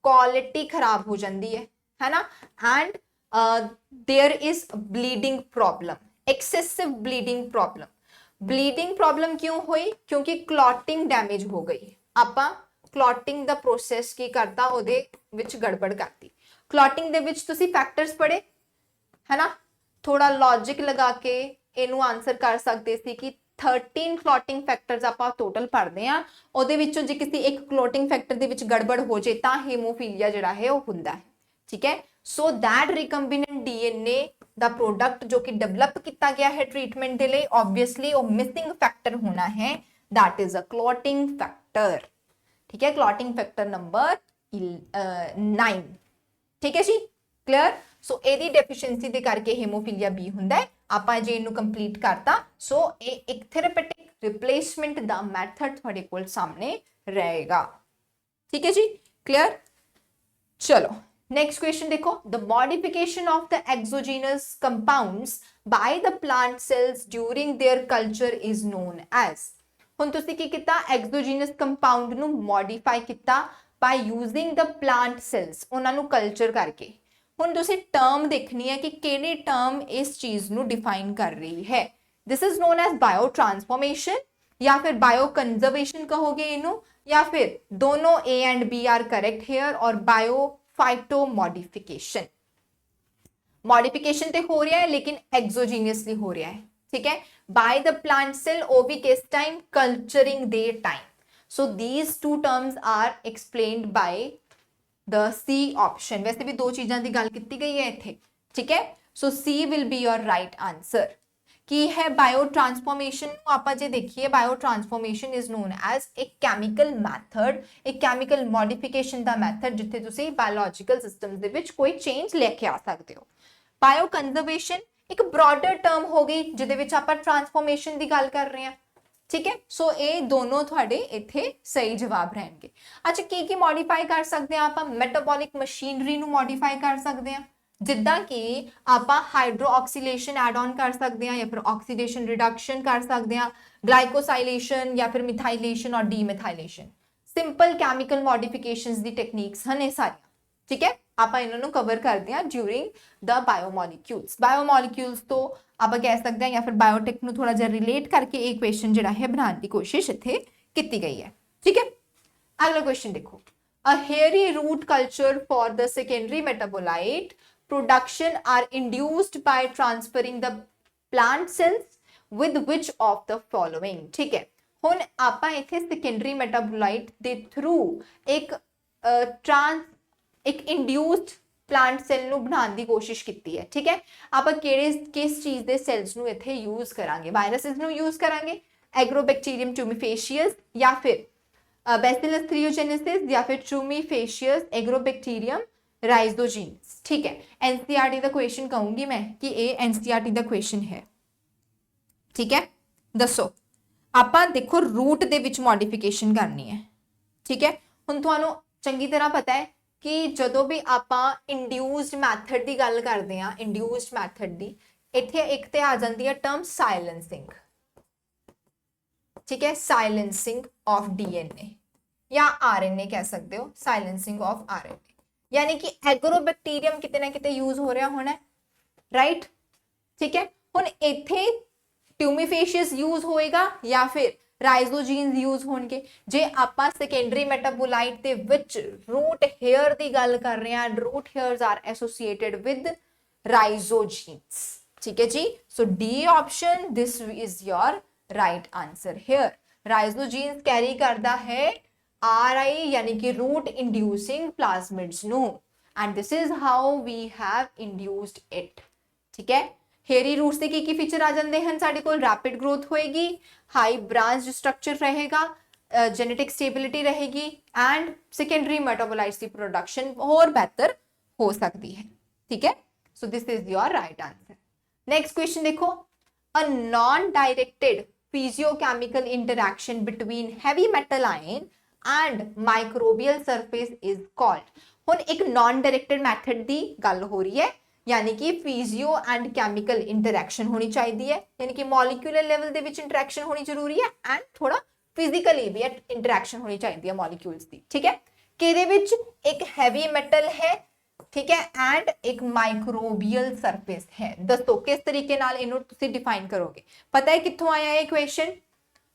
क्वालिटी खराब हो जाती है ना, and there is bleeding problem, excessive bleeding problem क्यों हुई, क्योंकि क्लॉटिंग डैमेज हो गई। आपां क्लॉटिंग दा प्रोसेस की करता ओदे विच गड़बड़ करती। क्लॉटिंग दे विच तुसी फैक्टर्स पढ़े है ना, थोड़ा लॉजिक लगा के इनू आंसर कर सकते सी कि 13 क्लॉटिंग फैक्टर्स आपां टोटल पढ़दे आ, ओदे विचों जे किसी एक क्लॉटिंग फैक्टर दे विच गड़बड़ हो जाए तां हेमोफीलिया जिहड़ा है वो हुंदा है, ठीक है। So that recombinant DNA the product जो कि डेवलप किया गया है ट्रीटमेंट के लिए, ऑब्वियसली वो मिसिंग फैक्टर होना है, that is a clotting factor. ठीक है, क्लॉटिंग फैक्टर नंबर 9। ठीक है जी, क्लियर। सो ਇਹਦੀ ਡੈਫੀਸ਼ੀਐਂਸੀ ਦੇ ਕਰਕੇ ਹੀਮੋਫੀਲੀਆ ਬੀ ਹੁੰਦਾ ਹੈ। ਆਪਾਂ ਜੇ ਇਹਨੂੰ ਕੰਪਲੀਟ ਕਰਤਾ ਸੋ ਇਹ ਇੱਕ ਥੈਰੇਪੈਟਿਕ ਰਿਪਲੇਸਮੈਂਟ ਦਾ ਮੈਥਡ ਤੁਹਾਡੇ ਕੋਲ ਸਾਹਮਣੇ रहेगा। ठीक है जी, क्लियर। चलो नेक्स्ट क्वेश्चन देखो, the modification of the exogenous compounds by the plant cells during their culture is known as. हुण तुसीं की कीता, एक्सोजीनस कंपाउंड नू मॉडिफाई कीता by using the plant cells, उन्हां नू कल्चर करके। हुण तुसीं टर्म देखनी है कि किहड़ी टर्म इस चीज नू डिफाइन कर रही है। This is known as biotransformation या फिर बायो कंजर्वेशन कहोगे इनू, या फिर दोनों A and B are correct here, और बायो फाइटो मॉडिफिकेशन। मॉडिफिकेशन तो हो रहा है लेकिन एक्सोजीनियसली हो रहा है। ठीक है, बाय द प्लांट सेल, ओ भी किस टाइम, कल्चरिंग दे time. So these two terms are explained by the C option. वैसे भी दो चीज़ों की गल की गई है इत्थे। ठीक है, so C will be your right answer. की है बायो ट्रांसफॉर्मेशन, आप जे देखिए bio transformation is known as एक कैमिकल मैथड, एक कैमिकल मॉडिफिकेशन का मैथड जिथे तुसी बायोलॉजिकल सिस्टम्स दे विच कोई चेंज लेके आ सकते हो। बायो कंजर्वेशन एक ब्रॉडर टर्म हो गई जिहदे विच आपां ट्रांसफॉर्मेशन की गल कर रहे हैं। ठीक है, सो ये दोनों थोड़े इत्थे सही जवाब रहेंगे। अच्छा की मॉडिफाई कर सकते हैं आप, मेटाबॉलिक मशीनरी नू मॉडिफाई कर सकते हैं, जिद्दां कि आप हाइड्रोऑक्सीलेशन एड ऑन कर सकते हैं, या फिर ऑक्सीडेशन रिडक्शन कर सकते हैं, ग्लाइकोसाइलेशन या फिर मिथाइलेशन और डीमिथाइलेशन। सिंपल कैमिकल मॉडिफिकेशंस दी टेक्निक्स हैं ये सारी। ठीक है, आप इन्होंने कवर करते हैं ड्यूरिंग द बायोमोलिक्यूल्स। बायोमोलिक्यूल्स तो आप कह सकते हैं, या फिर बायोटेक नू थोड़ा जिहा रिलेट करके एक क्वेश्चन जिहड़ा है बनाने की कोशिश इत्थे की गई है। ठीक है, अगला क्वेश्चन देखो, a hairy root culture for the secondary metabolite production are induced by transferring the plant cells with which of the following। ठीक है, हुण आपां इत्थे सेकेंडरी मेटाबोलाइट दे थ्रू एक एक इंड्यूस्ड प्लांट सेल नू बनाने की कोशिश की है। ठीक है, आपां किस चीज़ के सैल्स नू इत्थे यूज करांगे, वायरसेस नू यूज करांगे, एग्रोबैक्टीरियम ट्यूमीफेशियस या फिर बैसिलस थ्रियोजेनेसिस या फिर ट्यूमीफेशियस एग्रोबैक्टीरियम राइजोजीनस। ठीक है, एनसीईआरटी का क्वेश्चन कहूंगी मैं कि ये एनसीईआरटी का क्वेश्चन है। ठीक है, दसो आपां देखो रूट दे विच मॉडिफिकेशन करनी है। ठीक है, हुण तुहानूं चंगी तरह पता है कि जदों भी आपां इंड्यूस्ड मैथड की गल करते हैं, इंड्यूस्ड मैथड की इत्थे एक ते आ जाती है टर्म साइलेंसिंग। ठीक है, साइलेंसिंग ऑफ डीएनए या आरएनए कह सकते हो, साइलेंसिंग ऑफ आरएनए, यानी कि एग्रोबैक्टीरियम किते ना किते यूज हो रहा होना है, राइट। ठीक है, हुण इत्थे ट्यूमीफेशियस यूज होएगा या फिर राइजोजीन्स यूज होणगे। जे आपां सेकेंडरी मेटाबोलाइट दे विच रूट हेयर की गल कर रहे हैं, root hairs are associated with rhizogenes. ठीक है जी, so D option this is your right answer here. Rhizogenes carry करता है RI यानी कि root inducing plasmids no, and this is how we have induced it. ठीक है, हेयरी रूट से की फीचर आ जाते हैं साडे कोल, रैपिड ग्रोथ होएगी, हाई ब्रांच स्ट्रक्चर रहेगा, जेनेटिक स्टेबिलिटी रहेगी, एंड सेकेंडरी मेटाबोलाइट्स की प्रोडक्शन और बेहतर हो सकती है। ठीक है, so this is your right answer. Next question देखो, a non directed physiochemical interaction between heavy metal ion and microbial surface is called. हुण एक नॉन डायरेक्टेड मैथड की गल हो रही है, यानी कि फिजियो एंड केमिकल इंटरैक्शन होनी चाहिए है, यानी कि मॉलिक्यूलर लेवल दे विच इंटरैक्शन होनी जरूरी है, एंड थोड़ा फिजिकली भी इंटरैक्शन होनी चाहिए है मॉलिक्यूल्स की। ठीक है, किहदे विच एक हैवी मेटल है, ठीक है, एंड एक माइक्रोबियल सरफेस है। दसो किस तरीके नाल इहनूं तुसीं डिफाइन करोगे। पता है कित्थों आया है क्वेश्चन,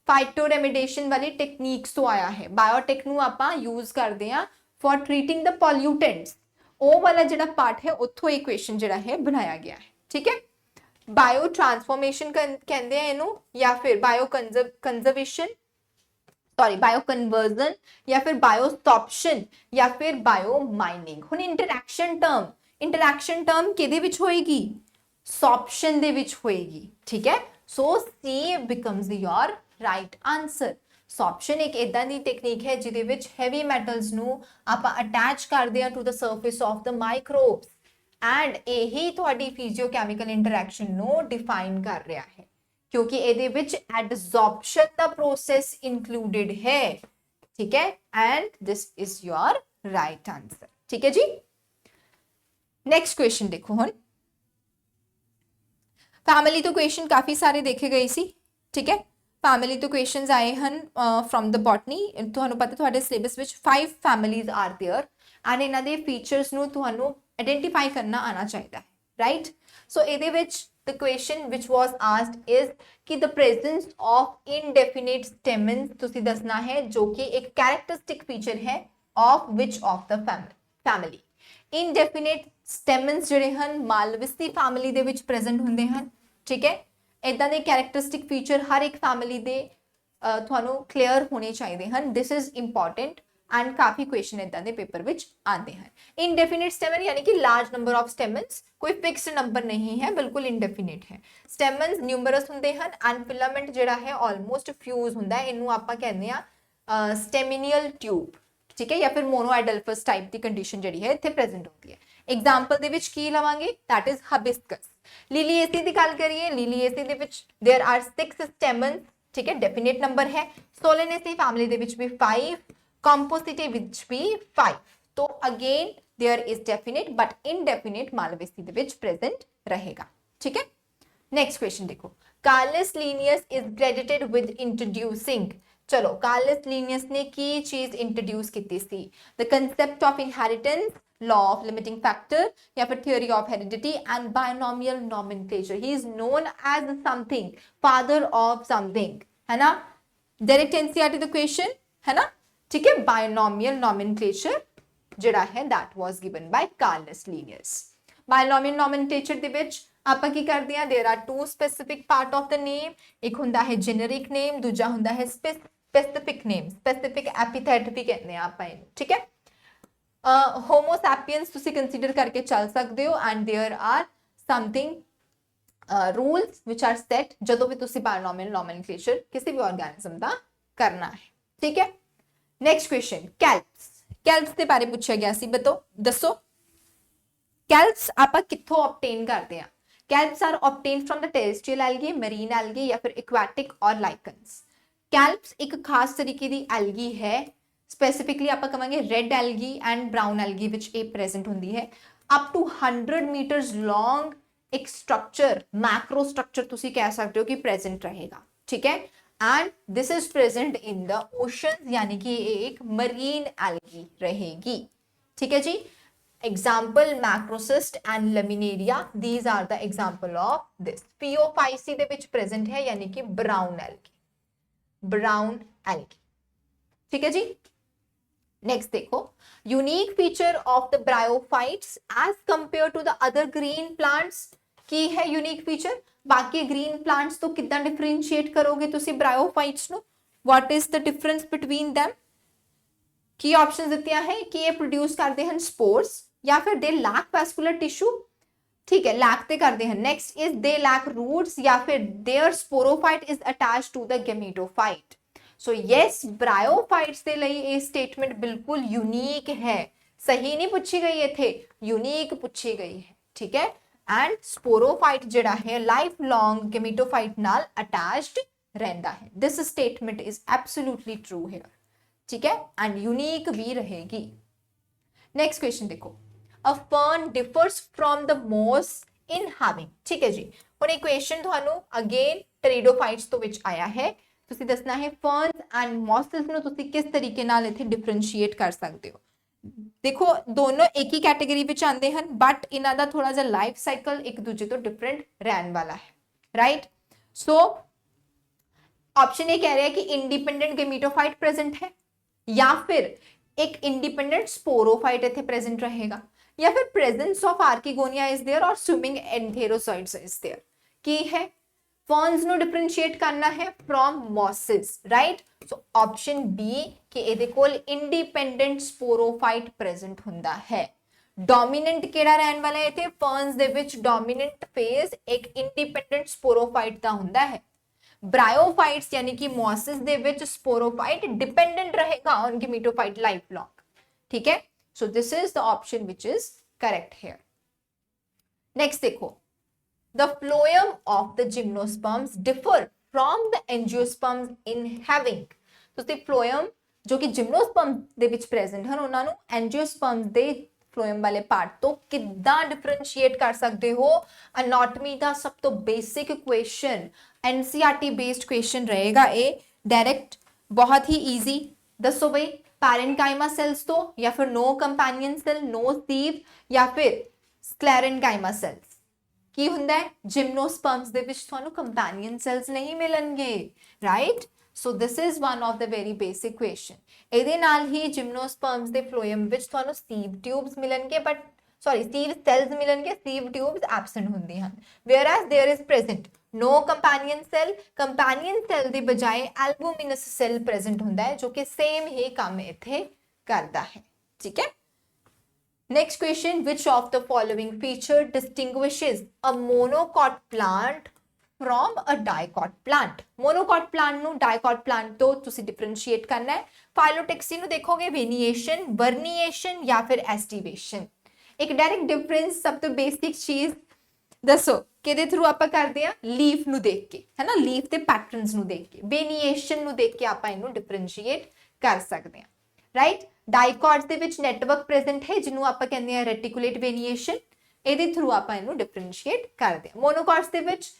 फाइटोरेमिडेशन वाली टेक्निक्स तो आया है। बायोटेक नूं आपां यूज करते हैं फॉर ट्रीटिंग द पॉल्यूटेंट्स, वो वाला जिहड़ा पार्ट है उत्थों ये क्वेश्चन जिहड़ा है बनाया गया है। ठीक है, बायो ट्रांसफॉर्मेशन कहते हैं इनू, या फिर bio conservation, sorry bio conversion या फिर बायोसॉर्प्शन या फिर बायो माइनिंग। हुण इंटरैक्शन टर्म किहदे विच होएगी, सॉर्प्शन दे विच होएगी, ठीक है। So C becomes your right answer. Sorption एक इदां दी टेक्निक है जिहदे विच हैवी मैटल्स नू आपां अटैच करदे हां to the surface of the microbes and यही तुहाडी फिजियोकैमिकल इंटरैक्शन नू डिफाइन कर रहा है, क्योंकि ਇਹਦੇ ਵਿੱਚ एडजॉर्प्शन ਦਾ प्रोसेस इंक्लूडेड है, ठीक है। And this is your right answer, ठीक है जी। नेक्स्ट क्वेश्चन देखो हुण, फैमिली तो क्वेश्चन काफी सारे देखे गए सी, ठीक है। फैमिली तो क्वेश्चंस आए ਹਨ फ्रॉम द बॉटनी। ਤੁਹਾਨੂੰ ਪਤਾ ਤੁਹਾਡੇ ਸਿਲੇਬਸ ਵਿੱਚ 5 ਫੈਮਿਲੀਜ਼ ਆਰ देयर ਐਂਡ ਇਹਨਾਂ ਦੇ ਫੀਚਰਸ ਨੂੰ ਤੁਹਾਨੂੰ ਆਇਡੈਂਟੀਫਾਈ ਕਰਨਾ ਆਣਾ ਚਾਹੀਦਾ ਹੈ, ਰਾਈਟ। ਸੋ ਇਹਦੇ ਵਿੱਚ the question which was asked is कि the presence of indefinite stamens ਤੁਸੀਂ ਦੱਸਣਾ ਹੈ ਜੋ ਕਿ ਇੱਕ characteristic feature ਹੈ of which of the family। indefinite stamens ਜਿਹੜੇ ਹਨ ਮਾਲਵਿਸਤੀ ਫੈਮਿਲੀ ਦੇ ਵਿੱਚ ਪ੍ਰੈਜ਼ੈਂਟ ਹੁੰਦੇ ਹਨ, ਠੀਕ ਹੈ। ਇਦਾਂ ਦੇ characteristic feature ਹਰ ਇੱਕ ਫੈਮਿਲੀ ਦੇ ਤੁਹਾਨੂੰ ਕਲੀਅਰ ਹੋਣੇ ਚਾਹੀਦੇ ਹਨ। this is important एंड काफी क्वेश्चन इदां दे पेपर विच आते हैं। इनडेफिनेट स्टेमन यानी कि लार्ज नंबर ऑफ स्टेमन्स, कोई फिक्स्ड नंबर नहीं है, बिल्कुल इनडेफिनेट है। स्टेमन्स न्यूमरस हुंदे हन एंड फिलामेंट जिहड़ा है ऑलमोस्ट फ्यूज हुंदा है, इनू आपां कहंदे आ स्टेमिनियल ट्यूब, ठीक है, या फिर मोनोएडल्फस टाइप की कंडीशन जिहड़ी है इत्थे प्रेजेंट होती है। एग्जांपल दे विच की लवांगे, दैट इज हिबिस्कस। लिलिएसी दी गल करिए, लिलिएसी दे विच देयर आर 6 स्टेमन्स, ठीक है, डेफिनेट नंबर है। सोलेनेसी फैमिली दे विच भी 5, compositae which be 5। तो again there is definite but indefinite Malvaceae दे विच present रहेगा, ठीक है। नेक्स्ट क्वेश्चन देखो, Carolus Linnaeus is credited with introducing, चलो कार्लस लीनियस ने की चीज इंट्रोड्यूस की सी, the concept of inheritance, law of limiting factor या फिर theory of heredity and binomial nomenclature। he is known as something, father of something, है ना। Direct NCERT the question है ना, ठीक है। बायनोमियल नॉमेनक्लेचर जिहड़ा है that was given by Carolus Linnaeus. Binomial nomenclature दे विच आपां की करदे हां, there are 2 specific part of the name, एक हुंदा है जेनेरिक नेम, दूजा हुंदा है स्पेसिफिक नेम, स्पेसिफिक एपिथेट भी कहते हैं आपां इहनूं, ठीक है। होमो सैपियंस तुसी कंसीडर करके चल सकदे हो and there are something rules which are set जदों भी तुसी बायनोमियल नॉमेनक्लेचर किसी भी ऑर्गेनिज्म दा करना है, ठीक है। Next question, kelps. कैल्प्स के बारे पूछा गया सी, दसो कैल्प्स आपां कित्थों ऑब्टेन करते हैं। Kelps are obtain from the terrestrial algae, marine algae या फिर एक्वाटिक और लाइकन्स। कैल्प्स एक खास तरीके की एल्गी है, स्पेसिफिकली आपां कहांगे red algae and brown algae which are present हुंदी है। अप टू 100 मीटर्स लॉन्ग एक स्ट्रक्चर, मैक्रो स्ट्रक्चर तुसी कह सकते हो कि प्रेजेंट रहेगा, ठीक है। And this is present in the ocean, यानी कि एक मरीन एल्गी रहेगी, ठीक है जी। Example macrocyst and laminaria, these are the example of this. Phaeophyceae दे विच प्रेजेंट है यानी कि ब्राउन एल्गी, ठीक है जी। नेक्स्ट देखो, unique feature of the bryophytes as compare to the other green plants. की है यूनिक फीचर, बाकी ग्रीन प्लांट्स तो कितना डिफरेंशिएट करोगे तुसी ब्रायोफाइट्स नु, what is the difference between them. की ऑप्शंस दित्तियां है कि ये प्रोड्यूस करते हैं स्पोर्स या फिर दे लैक वैस्कुलर टिश्यू, ठीक है, लैक ते करते हैं। Next is they lack roots या फिर there sporophyte is attached to the gametophyte. So yes, bryophytes दे लई ये स्टेटमेंट बिल्कुल यूनिक है, सही नहीं पूछी गई इत्थे, यूनिक पूछी गई है, ठीक है। एंड स्पोरोफाइट जिहड़ा है लाइफ लॉन्ग गैमेटोफाइट नाल अटैच्ड रहंदा है। This statement is absolutely true here, ठीक है, एंड यूनिक भी रहेगी। नेक्स्ट क्वेश्चन देखो, a fern differs from the moss in having, ठीक है जी। हुण ये क्वेश्चन तुहानू अगेन टेरिडोफाइट्स तो विच आया है, तुसी दसना है फर्न्स एंड मॉसेस नू तुसी किस तरीके नाल इत्थे डिफरेंशिएट कर सकते हो। देखो दोनों एक ही कैटेगरी विच आंदे हन बट इन्हां दा थोड़ा जिहा लाइफ साइकिल एक दूजे तो डिफरेंट रहन वाला है, राइट। सो ऑप्शन ए कह रहा है कि इंडिपेंडेंट गैमेटोफाइट प्रेजेंट है या फिर एक इंडिपेंडेंट स्पोरोफाइट इत्थे प्रेजेंट रहेगा या फिर presence of archegonia is there और स्विमिंग एंथेरोसॉइड्स इज देयर। की है फर्न्स ਨੂੰ डिफरेंशिएट करना है from mosses, right. So option B कि ਇਹਦੇ ਕੋਲ इंडिपेंडेंट स्पोरोफाइट प्रेजेंट ਹੁੰਦਾ है। डोमिनेंट ਕਿਹੜਾ ਰਹਿਣ ਵਾਲਾ ਹੈ ਇੱਥੇ, ਫਰਨਸ ਦੇ ਵਿੱਚ ਡੋमिनेंट फेज एक इंडिपेंडेंट स्पोरोफाइट ਦਾ ਹੁੰਦਾ है। ब्रायोफाइट्स यानी कि मॉसेस ਦੇ ਵਿੱਚ स्पोरोफाइट डिपेंडेंट रहेगा ऑन गेमेटोफाइट लाइफ लॉन्ग, ठीक है। So this is the option which is correct here. Next देखो, the phloem of the gymnosperms differ from the angiosperms in having, ਤੁਸੀਂ phloem ਜੋ ਕਿ ਜਿਮਨੋਸਪਰਮ ਦੇ ਵਿੱਚ ਪ੍ਰੈਜ਼ੈਂਟ ਹਨ ਉਹਨਾਂ ਨੂੰ ਐਂਜੀਓਸਪਰਮਸ ਦੇ ਫਲੋएम ਵਾਲੇ ਪਾਰਟ ਤੋਂ ਕਿੱਦਾਂ ਡਿਫਰੈਂਸ਼ੀਏਟ ਕਰ ਸਕਦੇ ਹੋ। ਅਨਾਟਮੀ ਦਾ ਸਭ ਤੋਂ basic question, NCERT based question रहेगा ये, डायरेक्ट बहुत ही इजी। दसो भाई, पैरेन्काइमा सेल्स तो या फिर नो कंपेनियन सेल, नो सीव या फिर स्क्लेरेन्काइमा सेल्स ਕੀ ਹੁੰਦਾ ਹੈ, ਜਿਮਨੋਸਪਰਮਸ ਦੇ ਵਿੱਚ ਤੁਹਾਨੂੰ ਕੰਪੈਨੀਅਨ ਸੈਲਸ ਨਹੀਂ ਮਿਲਣਗੇ, right. So this is one of the very basic question. ਇਹਦੇ ਨਾਲ ਹੀ ਜਿਮਨੋਸਪਰਮਸ ਦੇ ਫਲੋएम ਵਿੱਚ ਤੁਹਾਨੂੰ ਸੀਵ ਟਿਊਬਸ ਮਿਲਣਗੇ, ਬਟ ਸੀਵ ਸੈਲਸ ਮਿਲਣਗੇ, ਸੀਵ ਟਿਊਬਸ ਐਬਸੈਂਟ ਹੁੰਦੀ ਹਨ। Whereas there is present no companion cell, companion cell ਦੀ ਬਜਾਏ ਐਲਬੂਮਿਨਸ ਸੈਲ ਪ੍ਰੈਜ਼ੈਂਟ ਹੁੰਦਾ ਹੈ ਜੋ ਕਿ ਸੇਮ ਹੀ ਕੰਮ ਇੱਥੇ ਕਰਦਾ ਹੈ, ਠੀਕ ਹੈ। Next question, which of the following feature distinguishes a monocot plant from a dicot plant? Monocot plant ਨੂੰ dicot plant ਤੋਂ ਤੁਸੀਂ differentiate ਕਰਨਾ ਹੈ। Phyllotaxy ਨੂੰ ਦੇਖੋਗੇ वेनिएशन, वर्निएशन या फिर एस्टिवेशन। एक डायरेक्ट डिफरेंस, सब तो बेसिक चीज दसो ਕਿਹਦੇ ਥਰੂ ਆਪਾਂ ਕਰਦੇ ਆ, ਲੀਫ ਨੂੰ ਦੇਖ ਕੇ, ਹੈ ਨਾ, ਲੀਫ ਤੇ ਪੈਟਰਨਸ ਨੂੰ ਦੇਖ ਕੇ, वेनिएशन ਨੂੰ ਦੇਖ ਕੇ ਆਪਾਂ ਇਹਨੂੰ डिफरेंशिएट ਕਰ ਸਕਦੇ ਆ, ਰਾਈਟ। डाइकॉट्स ਦੇ ਵਿੱਚ ਨੈਟਵਰਕ ਪ੍ਰੈਜ਼ੈਂਟ ਹੈ ਜਿਹਨੂੰ ਆਪਾਂ ਕਹਿੰਦੇ ਆ ਰੈਟੀਕੂਲੇਟ ਵੇਨੀਏਸ਼ਨ, ਇਹਦੇ ਥਰੂ ਆਪਾਂ ਇਹਨੂੰ ਡਿਫਰੈਂਸ਼ੀਏਟ ਕਰਦੇ ਆ। ਮੋਨੋਕॉट्स ਦੇ ਵਿੱਚ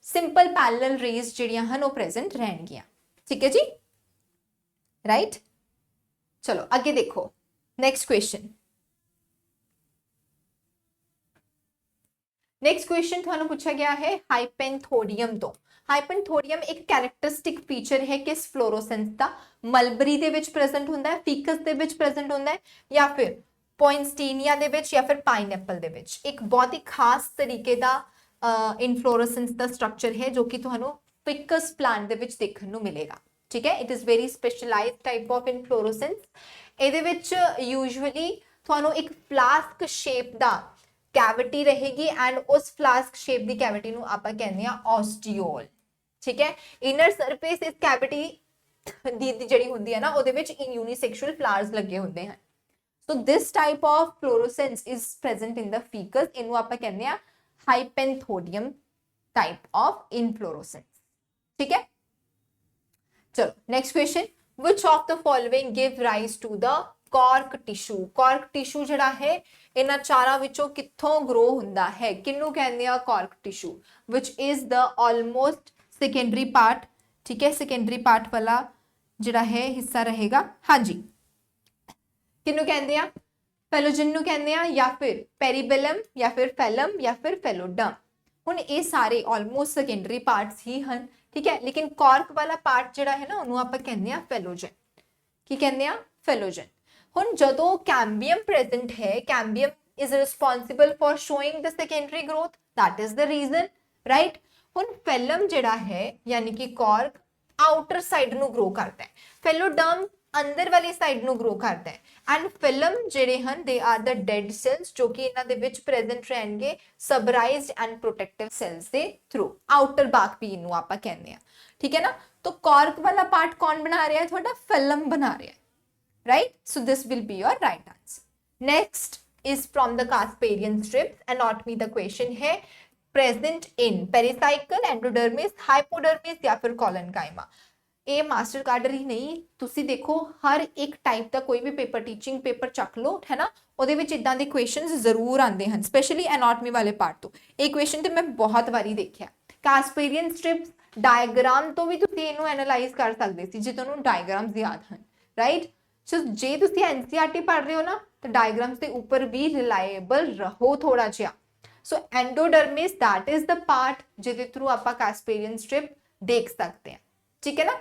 ਸਿੰਪਲ ਪੈਰਲਲ ਰੇਜ਼ ਜਿਹੜੀਆਂ ਹਨ ਉਹ ਪ੍ਰੈਜ਼ੈਂਟ ਰਹਿਣਗੀਆਂ, ਠੀਕ ਹੈ ਜੀ, ਰਾਈਟ। ਚਲੋ ਅੱਗੇ ਦੇਖੋ, ਨੈਕਸਟ ਕੁਐਸਚਨ। नेक्स्ट क्वेश्चन ਤੁਹਾਨੂੰ ਪੁੱਛਿਆ ਗਿਆ ਹੈ ਹਾਈਪੈਂਥੋਡੀਅਮ ਤੋਂ। ਹਾਈਪੈਂਥੋਡੀਅਮ ਇੱਕ ਕੈਰੈਕਟਰਿਸਟਿਕ ਫੀਚਰ ਹੈ ਕਿਸ ਫਲੋਰੋਸੈਂਸ ਦਾ, ਮਲਬਰੀ ਦੇ ਵਿੱਚ ਪ੍ਰੈਜ਼ੈਂਟ ਹੁੰਦਾ ਹੈ, ਫੀਕਸ ਦੇ ਵਿੱਚ ਪ੍ਰੈਜ਼ੈਂਟ ਹੁੰਦਾ ਹੈ ਜਾਂ ਫਿਰ ਪੋਇੰਸਟੀਨੀਆ ਦੇ ਵਿੱਚ ਜਾਂ ਫਿਰ ਪਾਈਨਐਪਲ ਦੇ ਵਿੱਚ। ਇੱਕ ਬਹੁਤ ਹੀ ਖਾਸ ਤਰੀਕੇ ਦਾ ਇਨਫਲੋਰੈਂਸੈਂਸ ਦਾ ਸਟਰਕਚਰ ਹੈ ਜੋ ਕਿ ਤੁਹਾਨੂੰ ਫਿਕਸ ਪਲਾਂਟ ਦੇ ਵਿੱਚ ਦੇਖਣ ਨੂੰ ਮਿਲੇਗਾ, ਠੀਕ ਹੈ। It is very specialised type of inflorescence. ਇਹਦੇ ਵਿੱਚ ਯੂਜੂਅਲੀ ਤੁਹਾਨੂੰ ਇੱਕ ਫਲਾਸਕ ਸ਼ੇਪ ਦਾ कैविटी रहेगी एंड उस फ्लास्क शेप दी कैविटी नु आपां कहंदे आ ऑस्टियोल, ठीक है। इनर सरफेस इस कैविटी दी ਜਿਹੜੀ ਹੁੰਦੀ ਹੈ ਨਾ ਉਹਦੇ ਵਿੱਚ यूनिसेक्सुअल फ्लावर्स ਲੱਗੇ ਹੁੰਦੇ ਹਨ। So this type of fluorescence is present in the faeces, ਇਹਨੂੰ ਆਪਾਂ ਕਹਿੰਦੇ ਆ हाइपेंथोडियम टाइप ऑफ इनफ्लोरोसेंस, ठीक है। चलो next question, which of the following give rise to the cork tissue? Cork tissue ਜਿਹੜਾ ਹੈ ਇਹਨਾਂ ਚਾਰਾਂ ਵਿੱਚੋਂ ਕਿੱਥੋਂ ਗਰੋ ਹੁੰਦਾ ਹੈ, ਕਿਹਨੂੰ ਕਹਿੰਦੇ ਆ ਕॉर्क tissue, which is the almost secondary part, ठीक है, secondary part वाला ਜਿਹੜਾ ਹੈ ਹਿੱਸਾ ਰਹੇਗਾ, ਹਾਂਜੀ। ਕਿਹਨੂੰ ਕਹਿੰਦੇ ਆ, ਫੈਲੋਜਨ ਨੂੰ ਕਹਿੰਦੇ ਆ ਜਾਂ ਫਿਰ ਪੈਰੀਬੈਲਮ ਜਾਂ ਫਿਰ ਫੈਲਮ ਜਾਂ ਫਿਰ ਫੈਲੋਡਮ। ਹੁਣ ਇਹ ਸਾਰੇ ਆਲਮੋਸਟ ਸੈਕੰਡਰੀ ਪਾਰਟਸ ਹੀ ਹਨ, ਠੀਕ ਹੈ, ਲੇਕਿਨ ਕॉर्क ਵਾਲਾ ਪਾਰਟ ਜਿਹੜਾ ਹੈ ਨਾ ਉਹਨੂੰ ਆਪਾਂ ਕਹਿੰਦੇ ਆ ਫੈਲੋਜਨ। ਕੀ ਕਹਿੰਦੇ ਆ, ਫੈਲੋਜਨ। ਹੁਣ ਜਦੋਂ ਕੈਂਬੀਅਮ ਪ੍ਰੈਜ਼ੈਂਟ ਹੈ, ਕੈਂਬੀਅਮ is responsible for showing the secondary growth, that is the reason, right। ਹੁਣ ਫੈਲਮ ਜਿਹੜਾ ਹੈ ਯਾਨੀ ਕਿ कॉर्क ਆਊਟਰ ਸਾਈਡ ਨੂੰ ਗਰੋ ਕਰਦਾ ਹੈ, ਫੈਲੋਡਰਮ ਅੰਦਰ ਵਾਲੀ ਸਾਈਡ ਨੂੰ ਗਰੋ ਕਰਦਾ ਹੈ, ਐਂਡ ਫਿਲਮ ਜਿਹੜੇ ਹਨ they are the dad cells ਜੋ ਕਿ ਇਹਨਾਂ ਦੇ ਵਿੱਚ ਪ੍ਰੈਜ਼ੈਂਟ ਰਹਿਣਗੇ ਸਬਰਾਈਜ਼ਡ ਐਂਡ ਪ੍ਰੋਟੈਕਟਿਵ ਸੈਲਸ ਦੇ ਥਰੂ, ਆਊਟਰ ਬਾਕ ਵੀ ਇਹਨੂੰ ਆਪਾਂ ਕਹਿੰਦੇ ਆ, ਠੀਕ ਹੈ ਨਾ। ਤਾਂ कॉर्क ਵਾਲਾ ਪਾਰਟ ਕੌਣ ਬਣਾ ਰਿਹਾ ਹੈ, ਤੁਹਾਡਾ ਫਿਲਮ ਬਣਾ ਰਿਹਾ ਹੈ, right। So this will be your right answer. Next is from the Casparian strips, anatomy the question है present in pericycle, endodermis, hypodermis या फिर collenchyma। ਇਹ ਮਾਸਟਰ ਕਾਰਡਰ ਹੀ ਨਹੀਂ, ਤੁਸੀਂ ਦੇਖੋ ਹਰ ਇੱਕ ਟਾਈਪ ਦਾ ਕੋਈ ਵੀ ਪੇਪਰ, ਟੀਚਿੰਗ ਪੇਪਰ ਚੱਕ ਲਓ, ਹੈ ਨਾ, ਉਹਦੇ ਵਿੱਚ ਇਦਾਂ ਦੇ ਕੁਐਸਚਨਸ ਜ਼ਰੂਰ ਆਉਂਦੇ ਹਨ, ਸਪੈਸ਼ਲੀ ਐਨਾਟਮੀ ਵਾਲੇ ਪਾਰਟ ਤੋਂ। ਇਹ ਕੁਐਸਚਨ ਤੇ ਮੈਂ ਬਹੁਤ ਵਾਰੀ ਦੇਖਿਆ। ਕਾਸਪੇਰੀਅਨ ਸਟ੍ਰਿਪਸ ਡਾਇਗਰਾਮ ਤੋਂ ਵੀ ਤੁਸੀਂ ਇਹਨੂੰ ਐਨਾਲਾਈਜ਼ ਕਰ ਸਕਦੇ ਸੀ ਜੇ ਤੁਹਾਨੂੰ ਡਾਇਗਰਾਮਸ ਯਾਦ ਹਨ, ਰਾਈਟ। ਸੋ ਜੇ ਤੁਸੀਂ ਐਨਸੀਈਆਰਟੀ ਪੜ੍ਹ ਰਹੇ ਹੋ ਨਾ ਤਾਂ ਡਾਇਗਰਾਮਸ ਦੇ ਉੱਪਰ ਵੀ ਰਿਲਾਏਬਲ ਰਹੋ ਥੋੜਾ ਜਿਹਾ। ਸੋ ਐਂਡੋਡਰਮਿਸ दैट इज द ਪਾਰਟ ਜਿਹਦੇ ਥਰੂ ਆਪਾਂ ਕਾਸਪੇਰੀਅਨ ਸਟ੍ਰਿਪ ਦੇਖ ਸਕਦੇ ਹਾਂ, ਠੀਕ ਹੈ ਨਾ।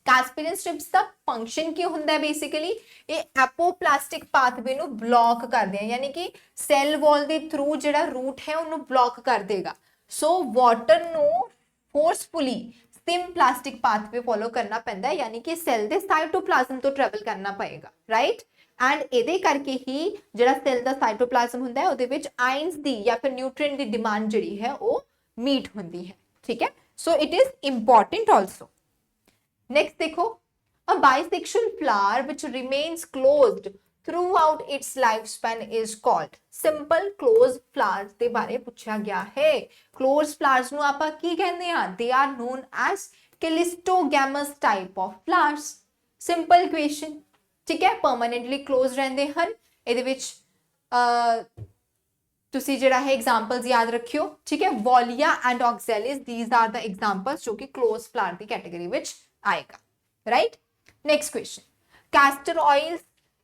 ਕਾਸਪੇਰੀਅਨ ਸਟ੍ਰਿਪਸ ਦਾ ਫੰਕਸ਼ਨ ਕੀ ਹੁੰਦਾ ਹੈ, ਬੇਸਿਕਲੀ ਇਹ ਐਪੋਪਲਾਸਟਿਕ ਪਾਥਵੇ ਨੂੰ ਬਲੌਕ ਕਰਦੇ ਆ, ਯਾਨੀ ਕਿ ਸੈੱਲ ਵਾਲ ਦੇ ਥਰੂ ਜਿਹੜਾ ਰੂਟ ਹੈ ਉਹਨੂੰ ਬਲੌਕ ਕਰ ਦੇਗਾ। ਸੋ ਵਾਟਰ ਨੂੰ फोर्सफुली सिम्प्लास्टिक पाथवे फॉलो करना पैंदा है, यानी कि सैल दे साइटोप्लाज्म तो ट्रैवल करना पएगा, राइट। एंड ਇਹਦੇ ਕਰਕੇ ਹੀ ਜਿਹੜਾ ਸੈਲ ਦਾ ਸਾਈਟੋਪਲਾਜ਼ਮ ਹੁੰਦਾ ਹੈ ਉਹਦੇ ਵਿੱਚ ਆਇਨਸ ਦੀ ਜਾਂ ਫਿਰ ਨਿਊਟ੍ਰੀਐਂਟ ਦੀ ਡਿਮਾਂਡ ਜਿਹੜੀ ਹੈ ਉਹ ਮੀਟ ਹੁੰਦੀ ਹੈ, ਠੀਕ ਹੈ। So it is important also. Next देखो, a bisexual flower which remains closed throughout its lifespan is called simple closed flowers ਦੇ ਬਾਰੇ ਪੁੱਛਿਆ ਗਿਆ ਹੈ। closed flowers ਨੂੰ ਆਪਾਂ ਕੀ ਕਹਿੰਦੇ ਆ? they are known as calistogamous type of flowers। simple question, ठीक है। permanently closed ਰਹਿੰਦੇ ਹਨ। ਇਹਦੇ ਵਿੱਚ ਤੁਸੀਂ ਜਿਹੜਾ ਹੈ एग्जांपल्स याद रखियो, ठीक है। Walia and oxalis, these are the examples जो कि closed flower ਦੀ कैटेगरी ਵਿੱਚ आएगा, right. Next question, castor oil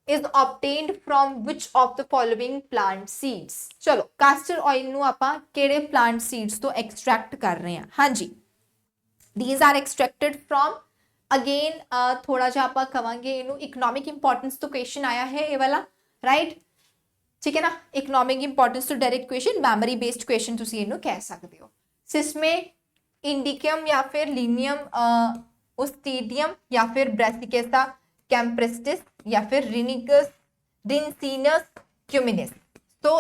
is obtained from which of the following plant seeds। चलो कैस्टर ऑयल ਨੂੰ ਆਪਾਂ ਕਿਹੜੇ plant seeds ਤੋਂ extract ਕਰ ਰਹੇ ਹਾਂ? ਹਾਂਜੀ, these are extracted from, again ਥੋੜਾ ਜਿਹਾ ਆਪਾਂ ਕਵਾਂਗੇ ਇਹਨੂੰ इकोनॉमिक इंपॉर्टेंस ਤੋਂ क्वेश्चन आया है ये वाला, राइट, ठीक है ना। इकोनॉमिक इंपॉर्टेंस तो direct question, memory based question ਤੁਸੀਂ ਇਹਨੂੰ ਕਹਿ ਸਕਦੇ ਹੋ। सिस्मे इंडिकम या फिर लीनियम ओस्टिडियम या फिर ब्रासिकेसा कैम्प्रेस्टिस या फिर रिंसिनस क्यूमिनिस। तो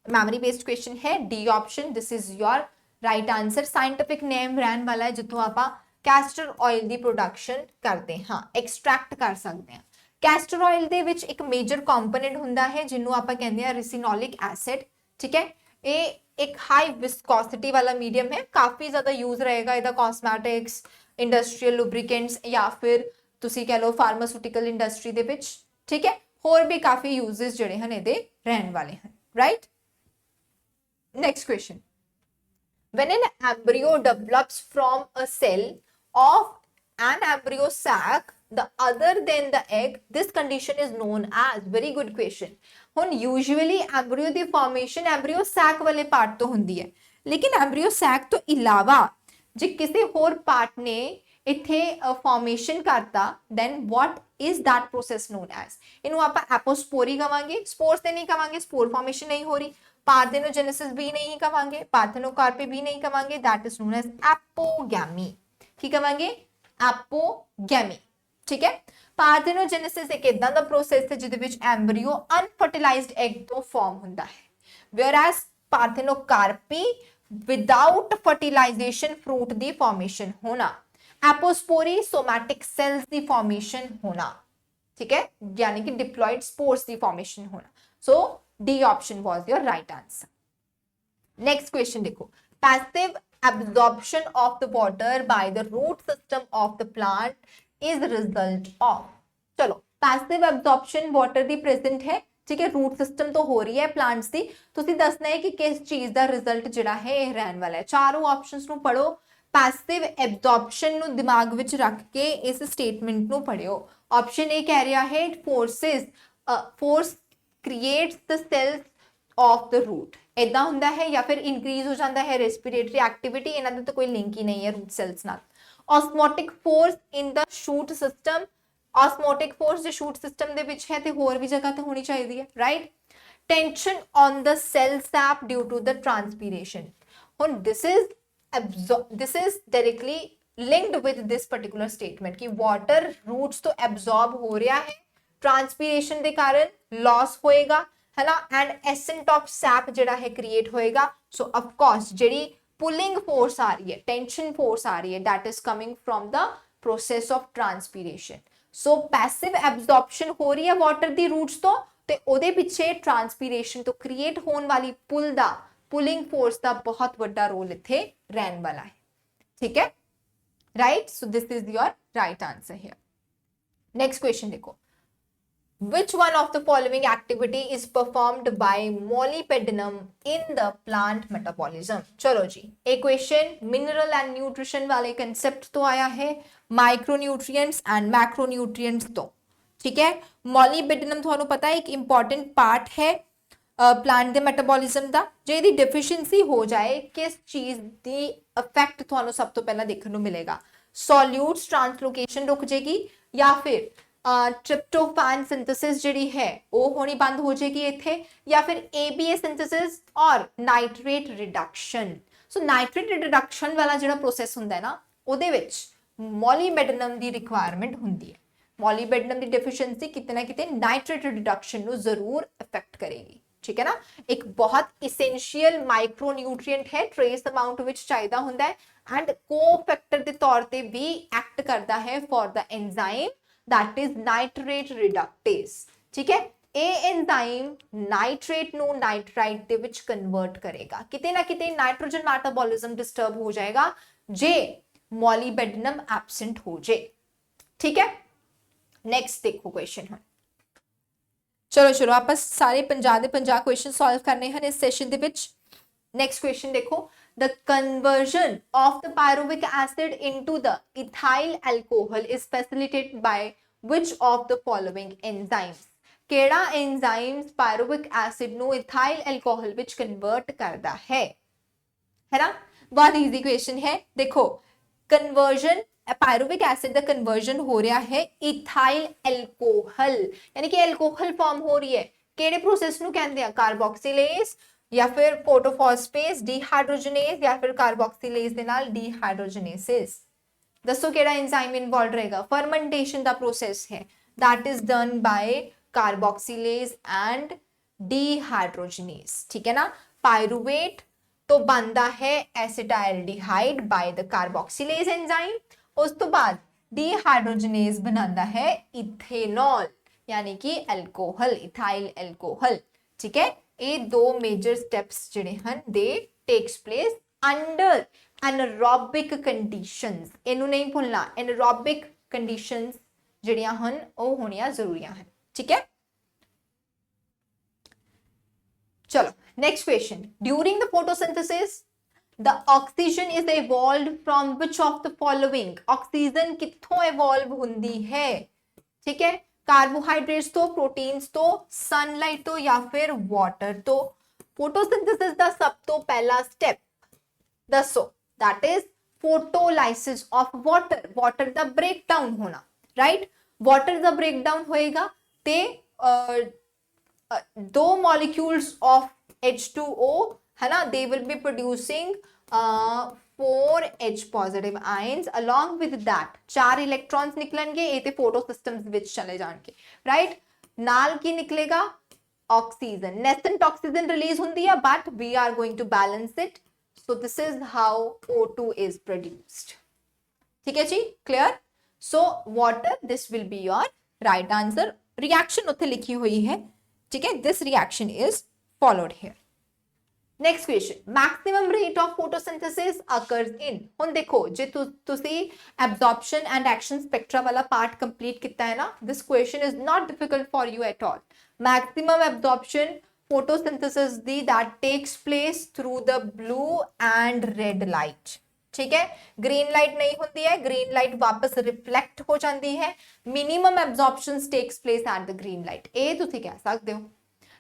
मेमोरी बेस्ड क्वेश्चन है, D option this is your right answer. Scientific name रहने वाला है जितों आप कैस्टर ऑयल की प्रोडक्शन करते हैं, हाँ एक्सट्रैक्ट कर सकते हैं। कैस्टर ऑयल दे विच एक मेजर कंपोनेंट हुंदा है जिन्हों आप कहते हैं रिसिनोलिक एसिड, ठीक है। ये एक हाई विस्कोसिटी वाला मीडियम है, काफ़ी ज़्यादा यूज रहेगा ਇਹਦਾ कॉस्मैटिक्स, इंडस्ट्रीयल लुब्रिकेंट्स या फिर ਤੁਸੀਂ कह लो फार्मास्यूटिकल इंडस्ट्री ਦੇ ਵਿੱਚ, ठीक है। ਹੋਰ भी काफ़ी यूजेस ਜਿਹੜੇ ਹਨ ਇਹਦੇ ਰਹਿਣ ਵਾਲੇ ਹਨ, right. Next question, when an embryo develops from a cell of an embryo sac the other than the egg, this condition is known as, very good question। ਹੁਣ यूजुअली एम्ब्रियो ਦੀ ਫਾਰਮੇਸ਼ਨ एम्ब्रियो sac ਵਾਲੇ part ਤੋਂ ਹੁੰਦੀ ਹੈ, ਲੇਕਿਨ embryo sac ਤੋਂ ਇਲਾਵਾ ਜੇ ਕਿਸੇ ਹੋਰ ਪਾਰਟ ਨੇ ਇੱਥੇ ਫਾਰਮੇਸ਼ਨ ਕਰਤਾ, then what is that process known as? ਇਹਨੂੰ ਆਪਾਂ ਐਪੋਸਪੋਰੀ ਕਵਾਂਗੇ, ਸਪੋਰਸ ਤੇ ਨਹੀਂ ਕਵਾਂਗੇ, ਸਪੋਰ ਫਾਰਮੇਸ਼ਨ ਨਹੀਂ ਹੋ ਰਹੀ। ਪਾਰਥेनोजेनेसिस भी नहीं कवांगे, पार्थेनोकार्पी भी नहीं कवांगे, that is known as apogamy. की कवांगे? एपोगैमी, ठीक है। पार्थेनोजेनेसिस एक इदां दा प्रोसेस है जिहदे विच एम्ब्रियो अनफर्टिलाइज्ड एग तो फॉर्म हुंदा है, whereas parthenocarpy without fertilisation fruit दी फॉर्मेशन होना, एपोस्पोरी सोमैटिक सेल्स दी फॉर्मेशन होना, ठीक है, यानी कि डिप्लॉयड स्पोर्स दी फॉर्मेशन होना। So D option was your right answer. Next question देखो, passive absorption of the water by the root system of the plant is result of। चलो passive absorption water the present है, ठीक है, root system तो हो रही है plants दी, तुसी दसना है कि किस चीज दा रिजल्ट जिहड़ा है ये रहन वाला है। चारों ऑप्शंस नु पढ़ो, पैसिव एब्जॉर्प्शन नु दिमाग विच रख के इस स्टेटमेंट नु पढ़ियो। ऑप्शन ए कह रहा है force creates the cells of the root, इदा हुंदा है, या फिर इंक्रीज हो जाता है रेस्पिरेटरी एक्टिविटी, इन्हां दे तो कोई लिंक ही नहीं है रूट सेल्स नाल। Osmotic force in the shoot system, osmotic force जो शूट सिस्टम दे विच है ते होर भी जगह ते होनी चाहिए, right. Tension on the cell sap due to the transpiration, हुन this is directly linked with this particular statement कि वाटर रूट्स तो एब्जॉर्ब हो रहा है, ट्रांसपीरेशन के कारण लॉस होएगा, है ना, एंड एसेंट ऑफ सैप जिहड़ा है क्रिएट होएगा। सो ऑफ कोर्स जिहड़ी पुलिंग फोर्स आ रही है, टेंशन फोर्स आ रही है, that is coming from the process of transpiration. So passive absorption हो रही है वाटर दी रूट्स तो ते ओदे पिछे ट्रांसपीरेशन तो क्रिएट होने वाली पुलिंग फोर्स का बहुत बड़ा रोल इत्थे रहन वाला है, ठीक है, right. So this is your right answer here. Next question देखो, which one of the following activity is performed by molybdenum in the plant metabolism? चलो जी, एक क्वेश्चन मिनरल एंड न्यूट्रिशन वाले कंसेप्ट तो आया है, माइक्रोन्यूट्रिएंट्स एंड मैक्रोन्यूट्रिएंट्स तो, ठीक है। molybdenum ਤੁਹਾਨੂੰ पता है एक इंपॉर्टेंट पार्ट है प्लांट के मेटाबॉलिज्म का, जो यदि डिफिशियंसी हो जाए किस चीज की इफेक्ट ਤੁਹਾਨੂੰ सब तो पहला देखने को मिलेगा, सॉल्यूट्स ट्रांसलोकेशन रुक जाएगी, या फिर ट्रिप्टोफैन सिंथेसिस जिहड़ी है वो होनी बंद हो जाएगी इत्थे, या फिर ABA सिंथेसिस और नाइट्रेट रिडक्शन। ਸੋ ਨਾਈਟ੍ਰੇਟ ਰਿਡਕਸ਼ਨ ਵਾਲਾ ਜਿਹੜਾ ਪ੍ਰੋਸੈਸ ਹੁੰਦਾ ਹੈ ਨਾ, ਉਹਦੇ ਵਿੱਚ ਮੋਲੀਬੈਡਨਮ ਦੀ ਰਿਕੁਆਇਰਮੈਂਟ ਹੁੰਦੀ ਹੈ। ਮੋਲੀਬੈਡਨਮ ਦੀ ਡੈਫੀਸ਼ੀਐਂਸੀ ਕਿਤੇ ਨਾ ਕਿਤੇ ਨਾਈਟ੍ਰੇਟ ਰਿਡਕਸ਼ਨ ਨੂੰ ਜ਼ਰੂਰ ਅਫੈਕਟ ਕਰੇਗੀ। ठीक है ना, एक बहुत इसेंशियल माइक्रोन्यूट्रिएंट है, ट्रेस अमाउंट विच चाहिदा हुंदा है एंड कोफैक्टर दे तौर ते भी एक्ट करता है for the enzyme that is nitrate reductase. ठीक है, ਇਹ एंजाइम नाइट्रेट ਨੂੰ नाइट्राइट ਦੇ ਵਿੱਚ ਕਨਵਰਟ ਕਰੇਗਾ। ਕਿਤੇ ਨਾ ਕਿਤੇ ਨਾਈਟ੍ਰੋਜਨ ਮੈਟਾਬੋਲਿਜ਼ਮ ਡਿਸਟਰਬ ਹੋ ਜਾਏਗਾ ਜੇ ਮੋਲੀਬੈਡਨਮ ਐਬਸੈਂਟ ਹੋ ਜੇ। ठीक है, नेक्स्ट देखो क्वेश्चन है। चलो चलो आप सारे 50 ਦੇ 50 क्वेश्चन सॉल्व करने हैं इस सेशन ਦੇ ਵਿੱਚ। नेक्स्ट क्वेश्चन देखो, the conversion of the pyruvic acid into the ethyl alcohol is facilitated by which of the following enzymes? ਕਿਹੜਾ enzymes pyruvic acid ਨੂੰ ethyl alcohol ਵਿੱਚ convert करता है ना? बहुत easy question है। देखो conversion पायरुविक एसिड का कन्वर्जन हो रहा है इथाइल एल्कोहल, यानी कि एल्कोहल फॉर्म हो रही है। केड़े प्रोसेस नु कहंदे आ? कार्बोक्सिलेज या फिर फोटोफॉस्फेट डिहाइड्रोजनेज या फिर कार्बोक्सिलेज दे नाल डिहाइड्रोजनेसिस। दसो केड़ा एंजाइम इन्वॉल्व रहेगा? फर्मेंटेशन दा प्रोसेस है, that is done by carboxylase and dehydrogenase. ठीक है ना, पायरुवेट तो बनता है एसिटाइलडिहाइड बाय द कार्बोक्सिलेज एंजाइम, उस तो बाद डिहाइड्रोजनेज बनाता है इथेनॉल यानी कि एल्कोहल, इथाइल एल्कोहल। ठीक है, ये दो मेजर स्टेप्स जिहड़े हन they takes place under anaerobic conditions. इनू नहीं भूलना, एनारोबिक कंडीशंस जिहड़ियां हन वो होनियां जरूरी हन। ठीक है, चलो next question, during the photosynthesis the oxygen is evolved from which of the following? Oxygen कित्थों evolve हुंदी है? ठीक है, कार्बोहाइड्रेट्स तो, प्रोटीन्स तो, सनलाइट तो या फिर वाटर तो। फोटोसिंथेसिस दा सब तो पहला स्टेप दसो, that is photolysis of water. Water दा ब्रेकडाउन होना, राइट? वाटर दा ब्रेकडाउन होएगा ते दो मॉलिक्यूल्स ऑफ H2O है ना, they will be producing 4H positive ions, along with that 4 electrons निकलेंगे, ये ते फोटो सिस्टम्स विच चले जाएंगे, राइट? नाल की निकलेगा ऑक्सीजन, नेसेंट ऑक्सीजन रिलीज होती है, but we are going to balance it, so this is how O2 is produced. ठीक है जी, clear? So water, this will be your right answer. Reaction उत्थे लिखी हुई है, ठीक है, this reaction is followed here. Next question, maximum rate of photosynthesis occurs in. हुण देखो जे तुसी एब्जॉर्प्शन एंड एक्शन स्पेक्ट्रा वाला पार्ट कंप्लीट किया है ना, this question is not difficult for you at all. Maximum absorption photosynthesis दी that takes place through the blue and red light. ठीक है, ग्रीन लाइट नहीं होती है, ग्रीन लाइट वापस रिफ्लेक्ट हो जाती है। Minimum absorption takes place at the green light, ये तुसी कह सकते हो।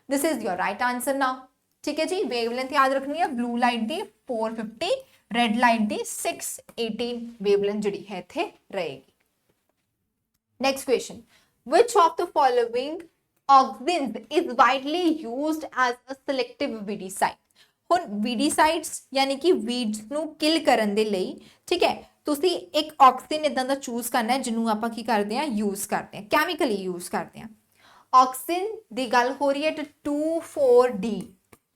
This is your right answer now. ठीक है जी, वेवलेंथ याद रखनी है, ब्लू लाइट दी 450, रेड लाइट दी 618 वेवलेंथ जिहड़ी है इत्थे रहेगी। Next question, which of the following auxins is widely used as a selective weedicide? हुण वीडीसाइड्स यानी कि वीड्स नू किल करन दे लई, ठीक है, तुसी एक ऑक्सिन इदां दा चूज करना है जिन्नू आपां की करदे हां, यूज करते हैं, केमिकली यूज करते हैं। ऑक्सिन दी गल हो रही है 2,4-D,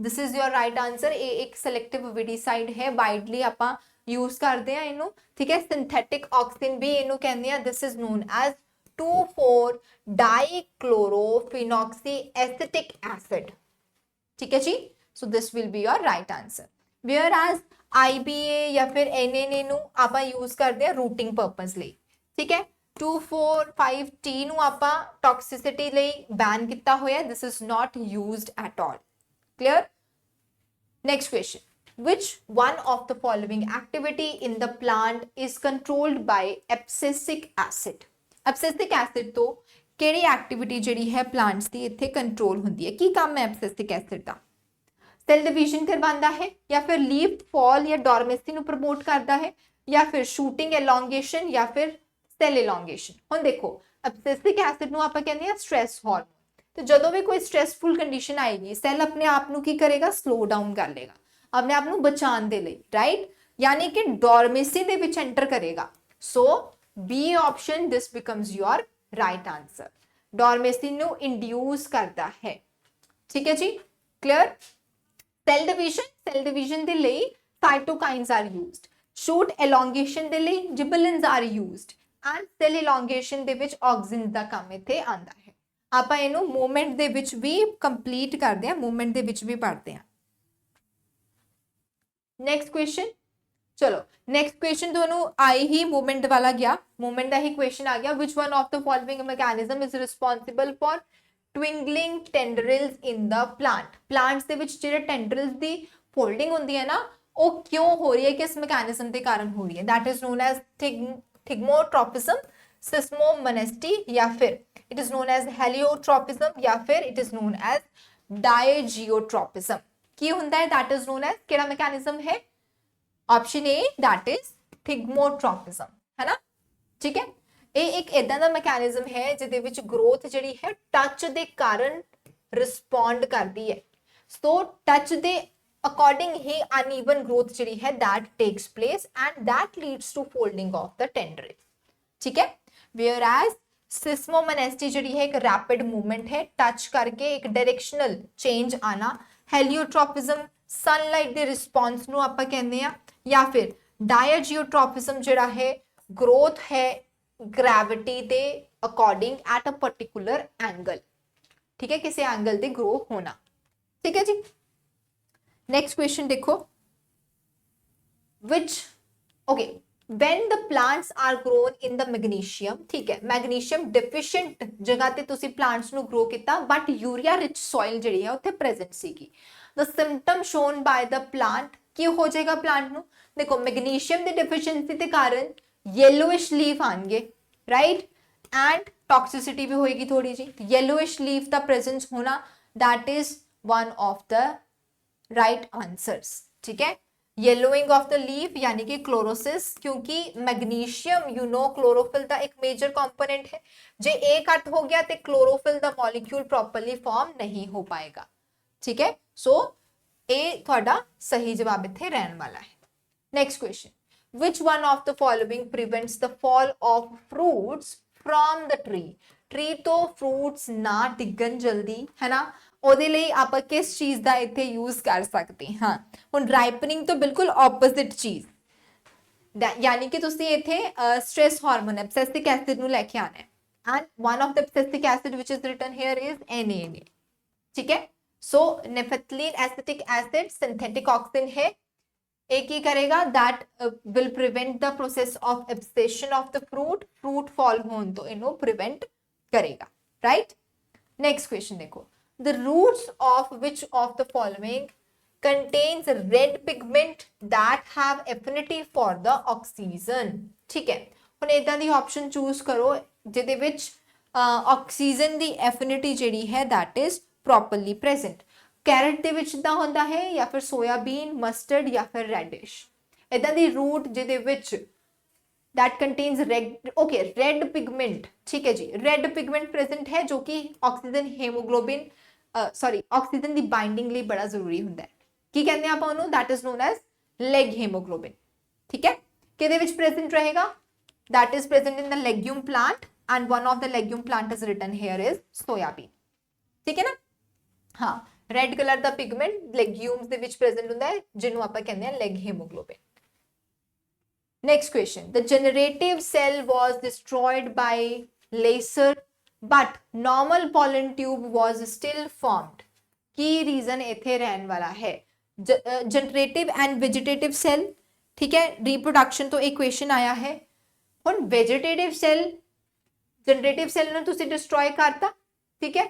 this is your right answer. ये एक सिलेक्टिव वीडीसाइड है, वाइडली आपां यूज करते हैं इनू। ठीक है, सिंथेटिक ऑक्सिन भी इनू कहंदे आ, this is known as two four dichlorophenoxy acetic acid. ठीक है जी, so this will be your right answer. Whereas IBA या फिर NNA नू आपां यूज करते हैं रूटिंग पर्पस लई। ठीक है, 2,4,5-T नू आपां टॉक्सिसिटी लई बैन किया होया, this is not used at all. Clear? Next question, which one of the following activity in the plant is controlled by abscisic acid? Abscisic acid तो केड़ी एक्टिविटी जिहड़ी है प्लांट्स दी इत्थे कंट्रोल हुंदी है? की काम है abscisic acid दा? सेल डिवीजन करवांदा है, या फिर लीफ फॉल या डॉर्मेसी नू प्रमोट करता है, या फिर शूटिंग एलोंगेशन या फिर सेल एलोंगेशन। हुण देखो abscisic acid नू आपां कहंदे आ स्ट्रेस हार्मोन, तो जदों भी कोई स्ट्रेसफुल कंडीशन आएगी, सैल अपने आप नू की करेगा? स्लो डाउन कर लेगा। ਆਪਣੇ ਆਪ ਨੂੰ ਬਚਾਉਣ ਦੇ ਲਈ, ਰਾਈਟ, ਯਾਨੀ ਕਿ ਡੋਰਮੇਸੀ ਦੇ ਵਿੱਚ ਐਂਟਰ ਕਰੇਗਾ। So B option this becomes your right answer. Dormancy ਨੂੰ ਇੰਡਿਊਸ ਕਰਦਾ ਹੈ, ਠੀਕ ਹੈ ਜੀ, ਕਲੀਅਰ। ਸੈਲ ਡਿਵੀਜ਼ਨ ਦੇ ਲਈ ਸਾਈਟੋਕਾਈਨਸ ਆਰ ਯੂਜ਼ਡ, ਸ਼ੂਟ ਐਲੋਂਗੇਸ਼ਨ ਦੇ ਲਈ ਜਿਬਲਿਨਸ ਆਰ ਯੂਜ਼ਡ, ਐਂਡ ਸੈਲ ਐਲੋਂਗੇਸ਼ਨ ਦੇ ਵਿੱਚ ਆਕਸਿਨ ਦਾ ਕੰਮ ਇੱਥੇ ਆਂਦਾ ਹੈ। ਆਪਾਂ ਇਹਨੂੰ ਮੂਵਮੈਂਟ ਦੇ ਵਿੱਚ ਵੀ ਕੰਪਲੀਟ ਕਰਦੇ ਹਾਂ, ਮੂਵਮੈਂਟ ਦੇ ਵਿੱਚ ਵੀ ਪੜ੍ਹਦੇ ਹਾਂ। ਨੈਕਸਟ ਕੁਐਸਚਨ, ਚਲੋ ਨੈਕਸਟ ਕੁਐਸਚਨ ਤੁਹਾਨੂੰ ਆਈ ਹੀ ਮੂਵਮੈਂਟ ਵਾਲਾ ਗਿਆ, ਮੂਵਮੈਂਟ ਦਾ ਹੀ ਕੁਐਸਚਨ ਆ ਗਿਆ। Which one of the following mechanism is responsible for twining tendrils in the plant. Plants ਦੇ ਵਿੱਚ ਜਿਹੜੇ ਟੈਂਡਰਿਲਸ ਦੀ ਫੋਲਡਿੰਗ ਹੁੰਦੀ ਹੈ ਨਾ, ਉਹ ਕਿਉਂ ਹੋ ਰਹੀ ਹੈ, ਕਿਸ ਮੈਕੈਨਿਜ਼ਮ ਦੇ ਕਾਰਨ ਹੋ ਰਹੀ ਹੈ? That is known as thigmotropism, seismonasty, या फिर it is known as heliotropism, या फिर it is known as diageotropism. ਕੀ ਹੁੰਦਾ ਹੈ? दैट इज नोन एज ਕਿਹੜਾ ਮੈਕੈਨਿਜ਼ਮ ਹੈ? Option A that is thigmotropism, है ना, ठीक है। ਇਹ ਇੱਕ ਇਦਾਂ ਦਾ ਮੈਕੈਨਿਜ਼ਮ ਹੈ ਜਿਹਦੇ ਵਿੱਚ ਗਰੋਥ ਜਿਹੜੀ ਹੈ ਟੱਚ ਦੇ ਕਾਰਨ ਰਿਸਪੌਂਡ ਕਰਦੀ ਹੈ। ਸੋ ਟੱਚ ਦੇ ਅਕੋਰਡਿੰਗ ਹੀ ਅਨਈਵਨ ਗਰੋਥ ਜਿਹੜੀ ਹੈ that takes place and that leads to folding of the tendril, ठीक है। whereas सिस्मोमोनेस्टी ਜਿਹੜੀ ਹੈ ਇੱਕ ਰੈਪਿਡ मूवमेंट है, टच करके एक डायरेक्शनल चेंज आना। हेलियोट्रोपिज्म सनलाइट ਦੇ ਰਿਸਪੌਂਸ ਨੂੰ ਆਪਾਂ ਕਹਿੰਦੇ ਆ, ਜਾਂ ਫਿਰ डायजियोट्रोपिज्म ਜਿਹੜਾ ਹੈ ग्रोथ है ग्रेविटी ਦੇ according at a particular angle, ठीक है, किसी एंगल ते ग्रो होना, ठीक है जी। नेक्स्ट क्वेश्चन देखो, विच okay when the plants are grown in the magnesium, ठीक है, मैग्नीशियम डिफिशिएंट जगह ते तुसी plants ਨੂੰ grow ਕੀਤਾ, but यूरिया rich soil ਜਿਹੜੀ ਹੈ ਉੱਥੇ present ਸੀਗੀ। the symptom shown by the plant, ਕੀ ਹੋ ਜਾਏਗਾ plant ਨੂੰ? देखो मैग्नीशियम ਦੀ deficiency ਦੇ ਕਾਰਨ येलोइश लीफ आएंगे, राइट, एंड टॉक्सिसिटी भी होएगी थोड़ी जी। येलोइश लीफ का प्रेजेंस होना, that is one of the right answers, ठीक है। येलोइंग ऑफ द लीफ यानी कि क्लोरोसिस, क्योंकि मैग्नीशियम यू नो क्लोरोफिल का एक मेजर कंपोनेंट है। जे ए कट हो गया तो क्लोरोफिल का मॉलिक्यूल प्रॉपरली फॉर्म नहीं हो पाएगा, ठीक है। सो ए थोड़ा सही जवाब इत्थे रहने वाला है। Next question, which one of the following prevents the fall of fruits from the tree? tree ਤੋਂ fruits ਨਾ ਡਿੱਗਣ ਜਲਦੀ, ਹੈ ਨਾ, ਉਹਦੇ ਲਈ ਆਪਾਂ ਕਿਸ ਚੀਜ਼ ਦਾ ਇੱਥੇ ਯੂਜ਼ ਕਰ ਸਕਦੇ ਹਾਂ? ਹੁਣ ਰਾਈਪਨਿੰਗ ਤੋਂ ਬਿਲਕੁਲ ਆਪੋਜ਼ਿਟ ਚੀਜ਼, ਯਾਨੀ ਕਿ ਤੁਸੀਂ ਇੱਥੇ ਸਟ੍ਰੈਸ ਹਾਰਮੋਨ ਐਬਸੈਸਿਕ ਐਸਿਡ ਨੂੰ ਲੈ ਕੇ ਆਣਾ ਹੈ, and one of the abscisic acid which is written here is NaNA, ठीक है। So naphthalene acetic acid synthetic auxin है, एक ही करेगा that will prevent the process of abscission of the fruit, fruit fall होन तो इनो prevent करेगा, right। next question देखो, the roots of which of the following contains red pigment that have affinity for the oxygen, ठीक है। ਹੁਣ ਇਦਾਂ ਦੀ option choose ਕਰੋ ਜਿਹਦੇ ਵਿੱਚ ਆਕਸੀਜਨ ਦੀ ਐਫਿਨਿਟੀ ਜਿਹੜੀ ਹੈ that is properly present। Carrot ਦੇ ਵਿੱਚ ਇਦਾਂ ਹੁੰਦਾ ਹੈ, ਜਾਂ ਫਿਰ ਸੋਇਆਬੀਨ, ਮਸਟਰਡ, ਜਾਂ ਫਿਰ ਰੈਡਿਸ਼। ਇਦਾਂ ਦੀ रूट ਜਿਹਦੇ ਵਿੱਚ that contains red, okay, red pigment, ठीक है जी, red pigment present है जो कि ऑक्सीजन हेमोग्लोबिन सॉरी ऑक्सीजन ਦੀ ਬਾਈਂਡਿੰਗ ਲਈ ਬੜਾ ਜ਼ਰੂਰੀ ਹੁੰਦਾ ਹੈ। ਕੀ ਕਹਿੰਦੇ ਆਪਾਂ ਉਹਨੂੰ? that is known as leg hemoglobin, ठीक है। ਕਿਹਦੇ ਵਿੱਚ present ਰਹੇਗਾ? that is present in the legume plant, and one of the legume plant is written here is soybean, ठीक है ना। हाँ, रेड कलर का पिगमेंट लेग्यूम्स ਦੇ ਵਿੱਚ ਪ੍ਰੈਜ਼ੈਂਟ ਹੁੰਦਾ ਹੈ, ਜਿਹਨੂੰ ਆਪਾਂ ਕਹਿੰਦੇ ਹਾਂ leg haemoglobin. Next question, the generative cell was destroyed by laser but normal pollen tube was still formed, ਕੀ रीजन ਇੱਥੇ ਰਹਿਣ ਵਾਲਾ ਹੈ? जनरेटिव एंड वेजिटेटिव सेल, ठीक है, रिप्रोडक्शन तो एक क्वेश्चन आया है। ਹੁਣ वेजिटेटिव सेल जनरेटिव सेल ਨੂੰ ਤੁਸੀਂ डिस्ट्रॉय करता, ठीक है,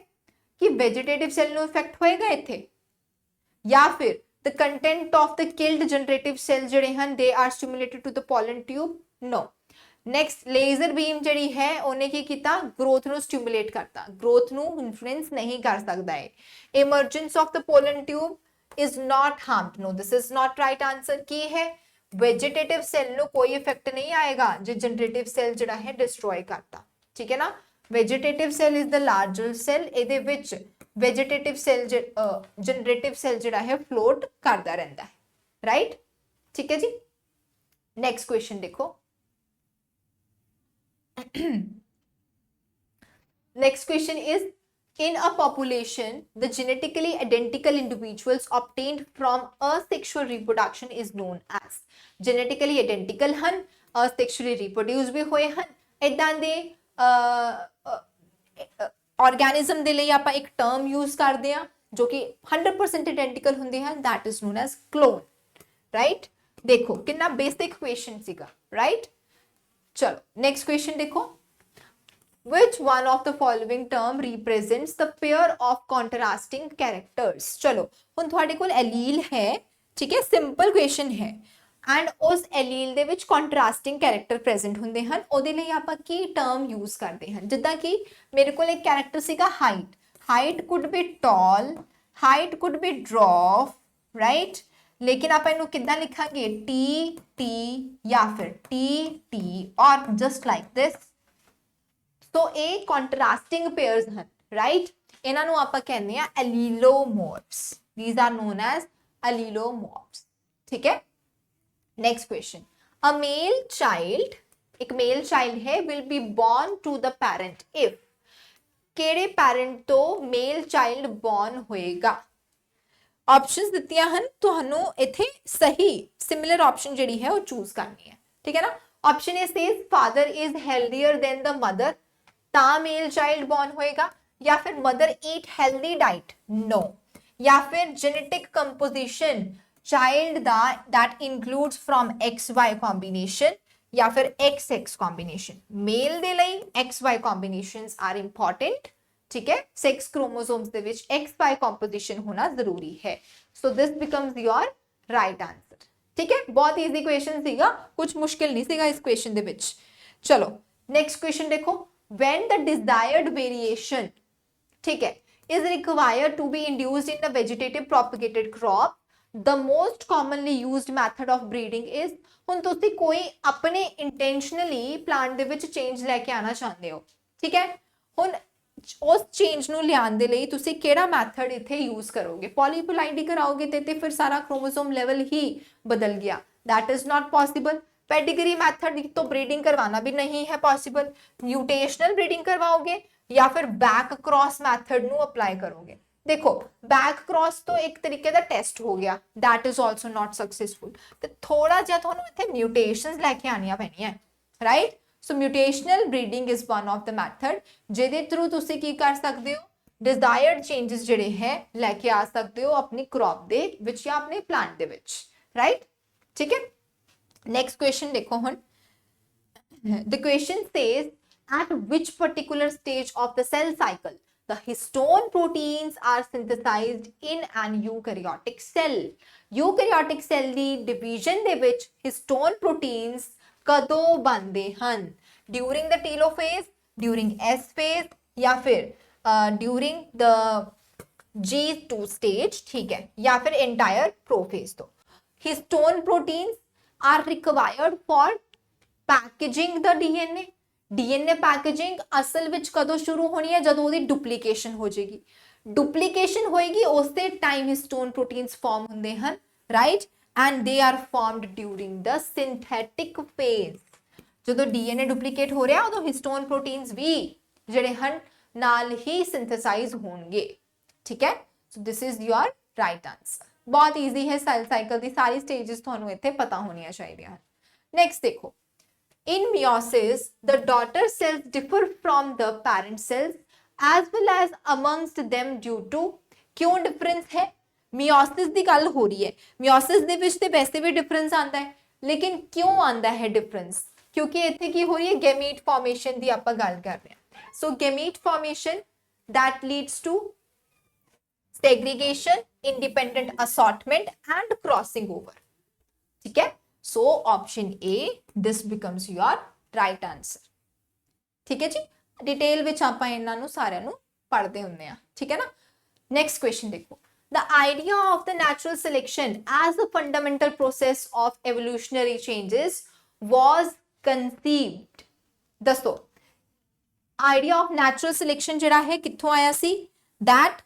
कि वेजिटेटिव सेल ਨੂੰ इफेक्ट ਹੋਏਗਾ ਇੱਥੇ, ਜਾਂ ਫਿਰ the content of the killed generative cells ਜਿਹੜੇ ਹਨ they are stimulated to the pollen tube, no। next laser beam ਜਿਹੜੀ ਹੈ ਉਹਨੇ ਕੀ ਕੀਤਾ? growth ਨੂੰ stimulate ਕਰਤਾ, growth ਨੂੰ influence ਨਹੀਂ ਕਰ ਸਕਦਾ ਹੈ। emergence of the pollen tube is not harmed, no, this is not right answer। ਕੀ ਹੈ? vegetative cell ਨੂੰ ਕੋਈ ਇਫੈਕਟ ਨਹੀਂ ਆਏਗਾ ਜੇ generative cell ਜਿਹੜਾ ਹੈ destroy ਕਰਤਾ, ਠੀਕ ਹੈ ਨਾ। Vegetative cell is the larger cell, ਇਹਦੇ ਵਿੱਚ वेजिटेटिव सेल जनरेटिव सेल ਜਿਹੜਾ ਹੈ फ्लोट करता रहता है, राइट, ठीक है जी। नेक्स्ट क्वेश्चन देखो। Next question is, in a population the genetically identical individuals obtained from asexual reproduction is known as। genetically identical ਹਨ, asexually reproduce ਵੀ ਹੋਏ ਹਨ, ਇਦਾਂ ਦੇ ਆਰਗੈਨਿਜ਼ਮ ਦੇ ਲਈ ਆਪਾਂ ਇੱਕ ਟਰਮ ਯੂਜ਼ ਕਰਦੇ ਆ ਜੋ ਕਿ 100% ਆਇਡੈਂਟੀਕਲ ਹੁੰਦੇ ਹਨ, that is known as clone, right। ਦੇਖੋ ਕਿੰਨਾ ਬੇਸਿਕ ਕੁਐਸਚਨ ਸੀਗਾ, right। ਚਲੋ ਨੈਕਸਟ ਕੁਐਸਚਨ ਦੇਖੋ, which one of the following term represents the pair of contrasting characters। चलो ਹੁਣ ਤੁਹਾਡੇ ਕੋਲ ਐਲੀਲ ਹੈ, ਠੀਕ ਹੈ, ਸਿੰਪਲ ਕੁਐਸਚਨ ਹੈ, ਐਂਡ ਉਸ ਐਲੀਲ ਦੇ ਵਿੱਚ ਕੰਟਰਾਸਟਿੰਗ ਕੈਰੈਕਟਰ ਪ੍ਰੈਜ਼ੈਂਟ ਹੁੰਦੇ ਹਨ, ਉਹਦੇ ਲਈ ਆਪਾਂ ਕੀ ਟਰਮ ਯੂਜ਼ ਕਰਦੇ ਹਾਂ। ਜਿੱਦਾਂ ਕਿ ਮੇਰੇ ਕੋਲ ਇੱਕ ਕੈਰੈਕਟਰ ਸੀਗਾ height, height could be tall, height could be dwarf, right, लेकिन आप इन्हों कितना लिखांगे, टी टी या फिर टी टी और जस्ट लाइक दिस। तो ये कंट्रास्टिंग पेयर्स हैं, राइट, इन्हां नूं आपां कहंदे आ allelomorphs, these are known as allelomorphs, ठीक है। Next question, a male child, एक मेल चाइल्ड है, will be born to the parent if, केड़े पेरेंट तो मेल चाइल्ड बॉर्न होएगा। ऑप्शंस दित्तियां हन, तुहानू इत्थे सही सिमिलर ऑप्शन जिहड़ी है वो चूज करनी है, ठीक है ना। Option A says father is healthier than the mother, ता मेल चाइल्ड बॉर्न होएगा, या फिर mother eat healthy diet, no, या फिर genetic composition child that includes from XY combination या फिर XX कॉम्बिनेशन। मेल दे लई XY कॉम्बिनेशंस आर इंपॉर्टेंट, ठीक है, सेक्स क्रोमोसोम्स दे विच XY कॉम्पोजिशन होना जरूरी है। So this becomes your right answer, ठीक है। बहुत इजी क्वेश्चन सीगा, कुछ मुश्किल नहीं सीगा इस क्वेश्चन दे विच। चलो नेक्स्ट क्वेश्चन देखो, व्हेन द डिजायर्ड वेरिएशन, ठीक है, is required to be induced in a vegetative propagated crop, the most commonly used method of breeding is. हुण तुसीं कोई अपने इंटेंशनली प्लांट दे विच चेंज लेके आना चाहते हो, ठीक है, हुण उस चेंज ਨੂੰ ਲਿਆਉਣ ਦੇ ਲਈ ਤੁਸੀਂ ਕਿਹੜਾ ਮੈਥਡ ਇੱਥੇ ਯੂਜ਼ ਕਰੋਗੇ। ਪੋਲੀਪਲਾਈਡੀ ਕਰਾਓਗੇ ਤੇ ਫਿਰ ਸਾਰਾ क्रोमोसोम लेवल ही बदल गया, that is not possible. Pedigree method तो ब्रीडिंग करवाना भी नहीं है पॉसिबल, म्यूटेशनल ब्रीडिंग करवाओगे या फिर बैक क्रॉस मैथड ਨੂੰ अप्लाई करोगे। देखो बैक क्रॉस तो एक तरीके का टेस्ट हो गया, that is also not successful, तो थोड़ा जिहा ਤੁਹਾਨੂੰ ਇੱਥੇ म्यूटेशंस लेके आनियां पैणियां, right. So mutational breeding is one of the method जिहदे थ्रू तुसीं की कर सकते हो, डिजायर्ड चेंजेस जिहड़े है लैके आ सकते हो अपनी क्रॉप दे विच या अपने प्लांट दे विच, राइट, ठीक है। नेक्स्ट क्वेश्चन देखो हुण, the question says at which particular stage of the cell cycle the histone proteins are synthesized in an eukaryotic cell। eukaryotic cell the division ਦੇ ਵਿੱਚ histone proteins कदों बनते हैं, during the telophase, during S phase, या फिर during the G2 stage, ठीक है, या फिर एंटायर प्रोफेज। तो histone proteins are required for packaging the DNA. DNA packaging असल विच कदों शुरू होनी है, जदों ओदी डुप्लीकेशन हो जाएगी, डुप्लीकेशन होएगी उस टाइम हिस्टोन प्रोटीन्स फॉर्म होंदे हैं, right, and they are formed during the synthetic phase। ਜਦੋਂ DNA डुप्लीकेट हो रहा उदों हिस्टोन प्रोटीन्स भी ਜਿਹੜੇ ਹਨ ਨਾਲ ਹੀ ਸਿੰਥੇਸਾइज ਹੋਣਗੇ, ठीक है। so this is your right answer। बहुत easy है, सेल साइकिल ਦੀ सारी स्टेजेस ਤੁਹਾਨੂੰ ਇੱਥੇ ਪਤਾ ਹੋਣੀਆਂ ਚਾਹੀਦੀਆਂ ਹਨ। नेक्स्ट देखो, in meiosis the daughter cells differ from the parent cells as well as amongst them due to, क्यों डिफरेंस है। मियोसिस की गल हो रही है, मियोसिस दे विच ते वैसे भी डिफरेंस आता है, लेकिन क्यों आता है डिफरेंस, क्योंकि इत्थे की हो रही है गैमीट फॉर्मेशन की आपां गल कर रहे हैं। So gamete formation that leads to segregation, independent assortment and crossing over, ठीक है। So option A this becomes your right answer, ठीक है जी। डिटेल विच आपां इन्हां नूं सारिआं नूं पढ़दे हुंदे आ, ठीक है ना। नेक्स्ट क्वेश्चन देखो, the idea of the natural selection as a fundamental process of evolutionary changes was conceived। दसो idea of natural selection जिहड़ा है कित्थों आया सी। that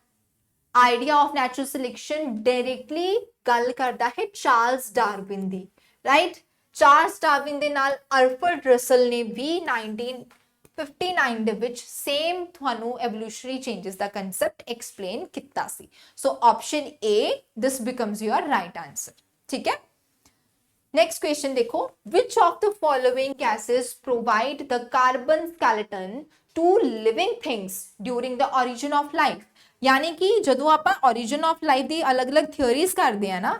idea of natural selection directly ਗੱਲ ਕਰਦਾ ਹੈ ਚਾਰਲਸ ਡਾਰਵਿਨ ਦੀ, ਰਾਈਟ। ਚਾਰਲਸ ਡਾਰਵਿਨ ਦੇ ਨਾਲ ਅਲਫਰਡ ਰਸਲ ਨੇ ਵੀ 1959 ਦੇ ਵਿੱਚ ਸੇਮ ਤੁਹਾਨੂੰ ਐਵੋਲੂਸ਼ਨਰੀ ਚੇਂजेस ਦਾ ਕਨਸੈਪਟ ਐਕਸਪਲੇਨ ਕੀਤਾ ਸੀ। So option A this becomes your right answer, ਠੀਕ ਹੈ। नेक्स्ट क्वेश्चन देखो, which of the following gases provide the carbon skeleton to living things during the origin of life? यानी कि ਜਦੋਂ ਆਪਾਂ origin of life ਦੀ ਅਲੱਗ-ਅਲੱਗ ਥਿਉਰੀਜ਼ ਕਰਦੇ ਆ ਨਾ,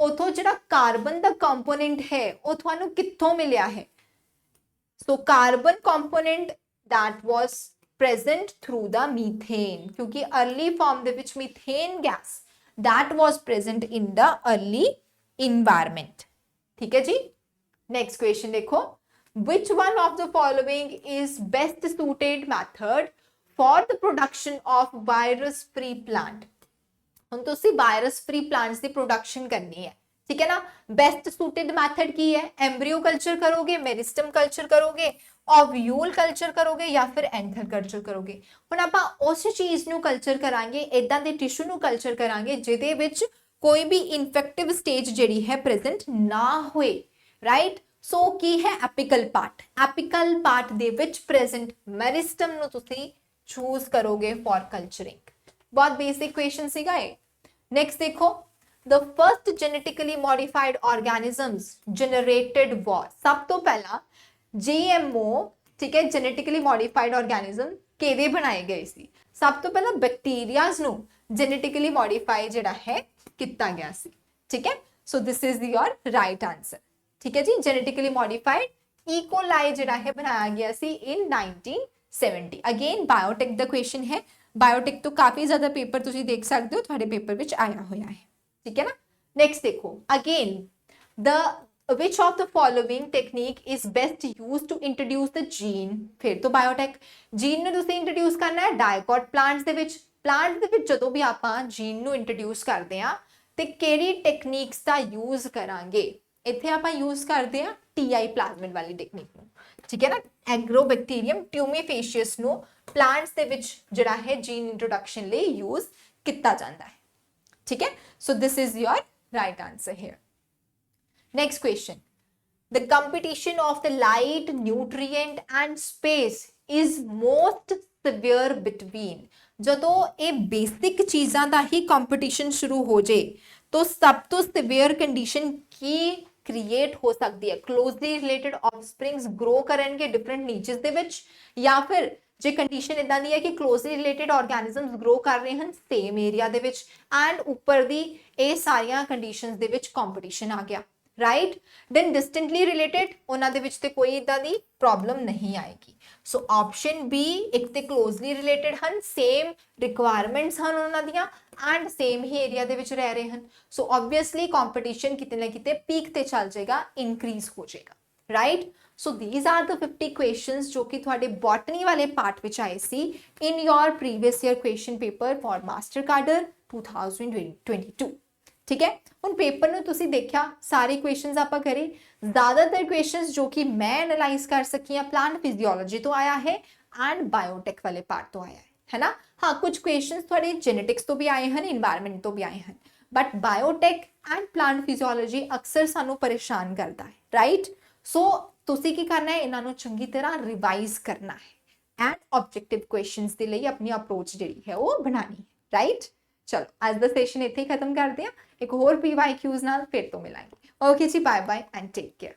ਉਥੋਂ ਜਿਹੜਾ ਕਾਰਬਨ ਦਾ ਕੰਪੋਨੈਂਟ ਹੈ ਉਹ ਤੁਹਾਨੂੰ ਕਿੱਥੋਂ ਮਿਲਿਆ ਹੈ? So carbon component that was present through the methane, क्योंकि early form ਦੇ ਵਿੱਚ methane gas that was present in the early environment, ठीक है जी। नेक्स्ट क्वेश्चन देखो, which one of the following is best suited method for the production of virus free plant? ਹੁਣ ਤੁਸੀਂ virus free plants ਦੀ production ਕਰਨੀ ਹੈ, ਠੀਕ ਹੈ ਨਾ। ਬੈਸਟ ਸੂਟਡ ਮੈਥਡ ਕੀ ਹੈ? ਐਮਬ੍ਰਿਓ ਕਲਚਰ ਕਰੋਗੇ, ਮੈਰਿਸਟਮ ਕਲਚਰ ਕਰੋਗੇ, ਓਵਿਊਲ ਕਲਚਰ ਕਰੋਗੇ ਜਾਂ ਫਿਰ ਐਂਥਰ ਕਲਚਰ ਕਰੋਗੇ। ਹੁਣ ਆਪਾਂ ਉਸ ਚੀਜ਼ ਨੂੰ ਕਲਚਰ ਕਰਾਂਗੇ, ਇਦਾਂ ਦੇ ਟਿਸ਼ੂ ਨੂੰ ਕਲਚਰ ਕਰਾਂਗੇ ਜਿਹਦੇ ਵਿੱਚ ਕੋਈ ਵੀ ਇਨਫੈਕਟਿਵ ਸਟੇਜ ਜਿਹੜੀ ਹੈ ਪ੍ਰੈਜ਼ੈਂਟ ਨਾ ਹੋਏ, ਰਾਈਟ। ਸੋ ਕੀ ਹੈ? ਐਪੀਕਲ ਪਾਰਟ। ਐਪੀਕਲ ਪਾਰਟ ਦੇ ਵਿੱਚ ਪ੍ਰੈਜ਼ੈਂਟ ਮੈਰਿਸਟਮ ਨੂੰ ਤੁਸੀਂ ਚੂਜ਼ ਕਰੋਗੇ ਫॉर ਕਲਚਰਿੰਗ। ਬਹੁਤ ਬੇਸਿਕ ਕੁਐਸਚਨ ਸੀਗਾ ਇਹ। ਨੈਕਸਟ ਦੇਖੋ, the first genetically modified organisms generated was, ਸਭ ਤੋਂ ਪਹਿਲਾਂ GMO, ਠੀਕ ਹੈ, ਜੈਨੇਟਿਕਲੀ ਮੋਡੀਫਾਈਡ ਆਰਗੈਨਿਜ਼ਮ ਕਿਹਦੇ ਬਣਾਏ ਗਏ ਸੀ? ਸਭ ਤੋਂ ਪਹਿਲਾਂ ਬੈਕਟੀਰੀਆਜ਼ ਨੂੰ ਜੈਨੇਟਿਕਲੀ ਮੋਡੀਫਾਈ ਜਿਹੜਾ ਹੈ ਕੀਤਾ ਗਿਆ ਸੀ, ਠੀਕ ਹੈ। So this is your right answer, ਠੀਕ ਹੈ ਜੀ। ਜੈਨੇਟਿਕਲੀ ਮੋਡੀਫਾਈਡ ਈਕੋਲਾਈ ਜਿਹੜਾ ਹੈ ਬਣਾਇਆ ਗਿਆ ਸੀ ਇਨ 1970। ਅਗੇਨ ਬਾਇਓਟੈਕ ਦਾ ਕੁਐਸਚਨ ਹੈ, ਬਾਇਓਟੈਕ ਤੋਂ ਕਾਫੀ ਜ਼ਿਆਦਾ ਪੇਪਰ ਤੁਸੀਂ ਦੇਖ ਸਕਦੇ ਹੋ, ਤੁਹਾਡੇ ਪੇਪਰ ਵਿੱਚ ਆਇਆ ਹੋਇਆ ਹੈ, ਠੀਕ ਹੈ ਨਾ। ਨੈਕਸਟ ਦੇਖੋ, again which of the following technique is best used to introduce the gene? ਫਿਰ ਤੋਂ ਬਾਇਓਟੈਕ, ਜੀਨ ਨੂੰ ਤੁਸੀਂ ਇੰਟਰੋਡਿਊਸ ਕਰਨਾ ਹੈ ਡਾਇਕੋਟ ਪਲਾਂਟਸ ਦੇ ਵਿੱਚ। ਪਲਾਂਟ ਦੇ ਵਿੱਚ ਜਦੋਂ ਵੀ ਆਪਾਂ ਜੀਨ ਨੂੰ ਇੰਟਰੋਡਿਊਸ ਕਰਦੇ ਆ ਤੇ ਕਿਹੜੀ ਟੈਕਨੀਕਸ ਦਾ ਯੂਜ਼ ਕਰਾਂਗੇ? ਇੱਥੇ ਆਪਾਂ ਯੂਜ਼ ਕਰਦੇ ਆ TI ਪਲਾਜ਼ਮਿਡ ਵਾਲੀ ਟੈਕਨੀਕ ਨੂੰ, ਠੀਕ ਹੈ ਨਾ। ਐਗਰੋਬੈਕਟੀਰੀਅਮ ਟਿਊਮੀਫੇਸ਼ੀਅਸ ਨੂੰ ਪਲਾਂਟਸ ਦੇ ਵਿੱਚ ਜਿਹੜਾ ਹੈ ਜੀਨ ਇੰਟਰੋਡਕਸ਼ਨ ਲਈ ਯੂਜ਼ ਕੀਤਾ ਜਾਂਦਾ ਹੈ, ਠੀਕ ਹੈ। So this is your right answer here. Next question, the competition of the light, nutrient and space is most severe between, ਜਦੋਂ ਇਹ ਬੇਸਿਕ ਚੀਜ਼ਾਂ ਦਾ ਹੀ ਕੰਪੀਟੀਸ਼ਨ ਸ਼ੁਰੂ ਹੋ ਜੇ ਤਾਂ ਸਭ ਤੋਂ ਸਿਵੀਅਰ ਕੰਡੀਸ਼ਨ ਕੀ ਕ੍ਰੀਏਟ ਹੋ ਸਕਦੀ ਹੈ? ਕਲੋਜ਼ਲੀ ਰਿਲੇਟਡ ਆਫਸਪ੍ਰਿੰਗਸ ਗਰੋ ਕਰਨਗੇ ਡਿਫਰੈਂਟ ਨੀਚਸ ਦੇ ਵਿੱਚ, ਜਾਂ ਫਿਰ ਜੇ ਕੰਡੀਸ਼ਨ ਇਦਾਂ ਦੀ ਹੈ ਕਿ ਕਲੋਜ਼ਲੀ ਰਿਲੇਟਡ ਆਰਗੈਨਿਜ਼ਮਸ ਗਰੋ ਕਰ ਰਹੇ ਹਨ ਸੇਮ ਏਰੀਆ ਦੇ ਵਿੱਚ ਐਂਡ ਉੱਪਰ ਦੀ ਇਹ ਸਾਰੀਆਂ ਕੰਡੀਸ਼ਨਸ ਦੇ ਵਿੱਚ ਕੰਪੀਟੀਸ਼ਨ ਆ ਗਿਆ, ਰਾਈਟ। ਦੈਨ ਡਿਸਟੈਂਟਲੀ ਰਿਲੇਟਡ ਉਹਨਾਂ ਦੇ ਵਿੱਚ ਤੇ ਕੋਈ ਇਦਾਂ ਦੀ ਪ੍ਰੋਬਲਮ ਨਹੀਂ ਆਏਗੀ। ਸੋ ਆਪਸ਼ਨ ਬੀ, ਇੱਕ ਤੇ ਕਲੋਜ਼ਲੀ ਰਿਲੇਟਡ ਹਨ, ਸੇਮ ਰਿਕੁਆਇਰਮੈਂਟਸ ਹਨ ਉਹਨਾਂ ਦੀਆਂ ਐਂਡ ਸੇਮ ਹੀ ਏਰੀਆ ਦੇ ਵਿੱਚ ਰਹਿ ਰਹੇ ਹਨ। ਸੋ ਆਬਵੀਅਸਲੀ ਕੰਪੀਟੀਸ਼ਨ ਕਿਤੇ ਨਾ ਕਿਤੇ ਪੀਕ ਤੇ ਚੱਲ ਜਾਏਗਾ, ਇਨਕਰੀਜ਼ ਹੋ ਜਾਏਗਾ, right. So these are the 50 questions ਜੋ ਕਿ ਤੁਹਾਡੇ ਬੋਟਨੀ ਵਾਲੇ ਪਾਰਟ ਵਿੱਚ ਆਏ ਸੀ in your previous year question paper for master cadre 2022, ਠੀਕ ਹੈ। ਹੁਣ ਪੇਪਰ ਨੂੰ ਤੁਸੀਂ ਦੇਖਿਆ, ਸਾਰੇ ਕੁਐਸਚਨਸ ਆਪਾਂ ਕਰੇ, ਜ਼ਿਆਦਾਤਰ ਕੁਐਸਚਨਸ ਜੋ ਕਿ ਮੈਂ ਐਨਾਲਾਈਜ਼ ਕਰ ਸਕੀ ਆ ਪਲਾਂਟ ਫਿਜ਼ੀਓਲੋਜੀ ਤੋਂ ਆਇਆ ਹੈ ਐਂਡ ਬਾਇਓਟੈਕ ਵਾਲੇ ਪਾਰਟ ਤੋਂ ਆਇਆ ਹੈ ਨਾ। ਹਾਂ, ਕੁਝ ਕੁਐਸਚਨਸ ਤੁਹਾਡੇ ਜੈਨੇਟਿਕਸ ਤੋਂ ਵੀ ਆਏ ਹਨ, ਇਨਵਾਇਰਨਮੈਂਟ ਤੋਂ ਵੀ ਆਏ ਹਨ, but Biotech and plant physiology ਅਕਸਰ ਸਾਨੂੰ ਪਰੇਸ਼ਾਨ ਕਰਦਾ ਹੈ, ਰਾਈਟ। ਸੋ ਤੁਸੀਂ ਕੀ ਕਰਨਾ ਹੈ? ਇਹਨਾਂ ਨੂੰ ਚੰਗੀ ਤਰ੍ਹਾਂ ਰਿਵਾਈਜ਼ ਕਰਨਾ ਹੈ ਐਂਡ ਆਬਜੈਕਟਿਵ ਕੁਐਸਚਨਸ ਦੇ ਲਈ ਆਪਣੀ ਅਪਰੋਚ ਜਿਹੜੀ ਹੈ ਉਹ ਬਣਾਣੀ ਹੈ, ਰਾਈਟ। ਚਲੋ ਅੱਜ ਦਾ ਸੈਸ਼ਨ ਇੱਥੇ ਹੀ ਖਤਮ ਕਰਦੇ ਹਾਂ, ਇੱਕ ਹੋਰ PYQs ਨਾਲ ਫਿਰ ਤੋਂ ਮਿਲਾਂਗੇ। ਓਕੇ ਜੀ, bye bye and take care.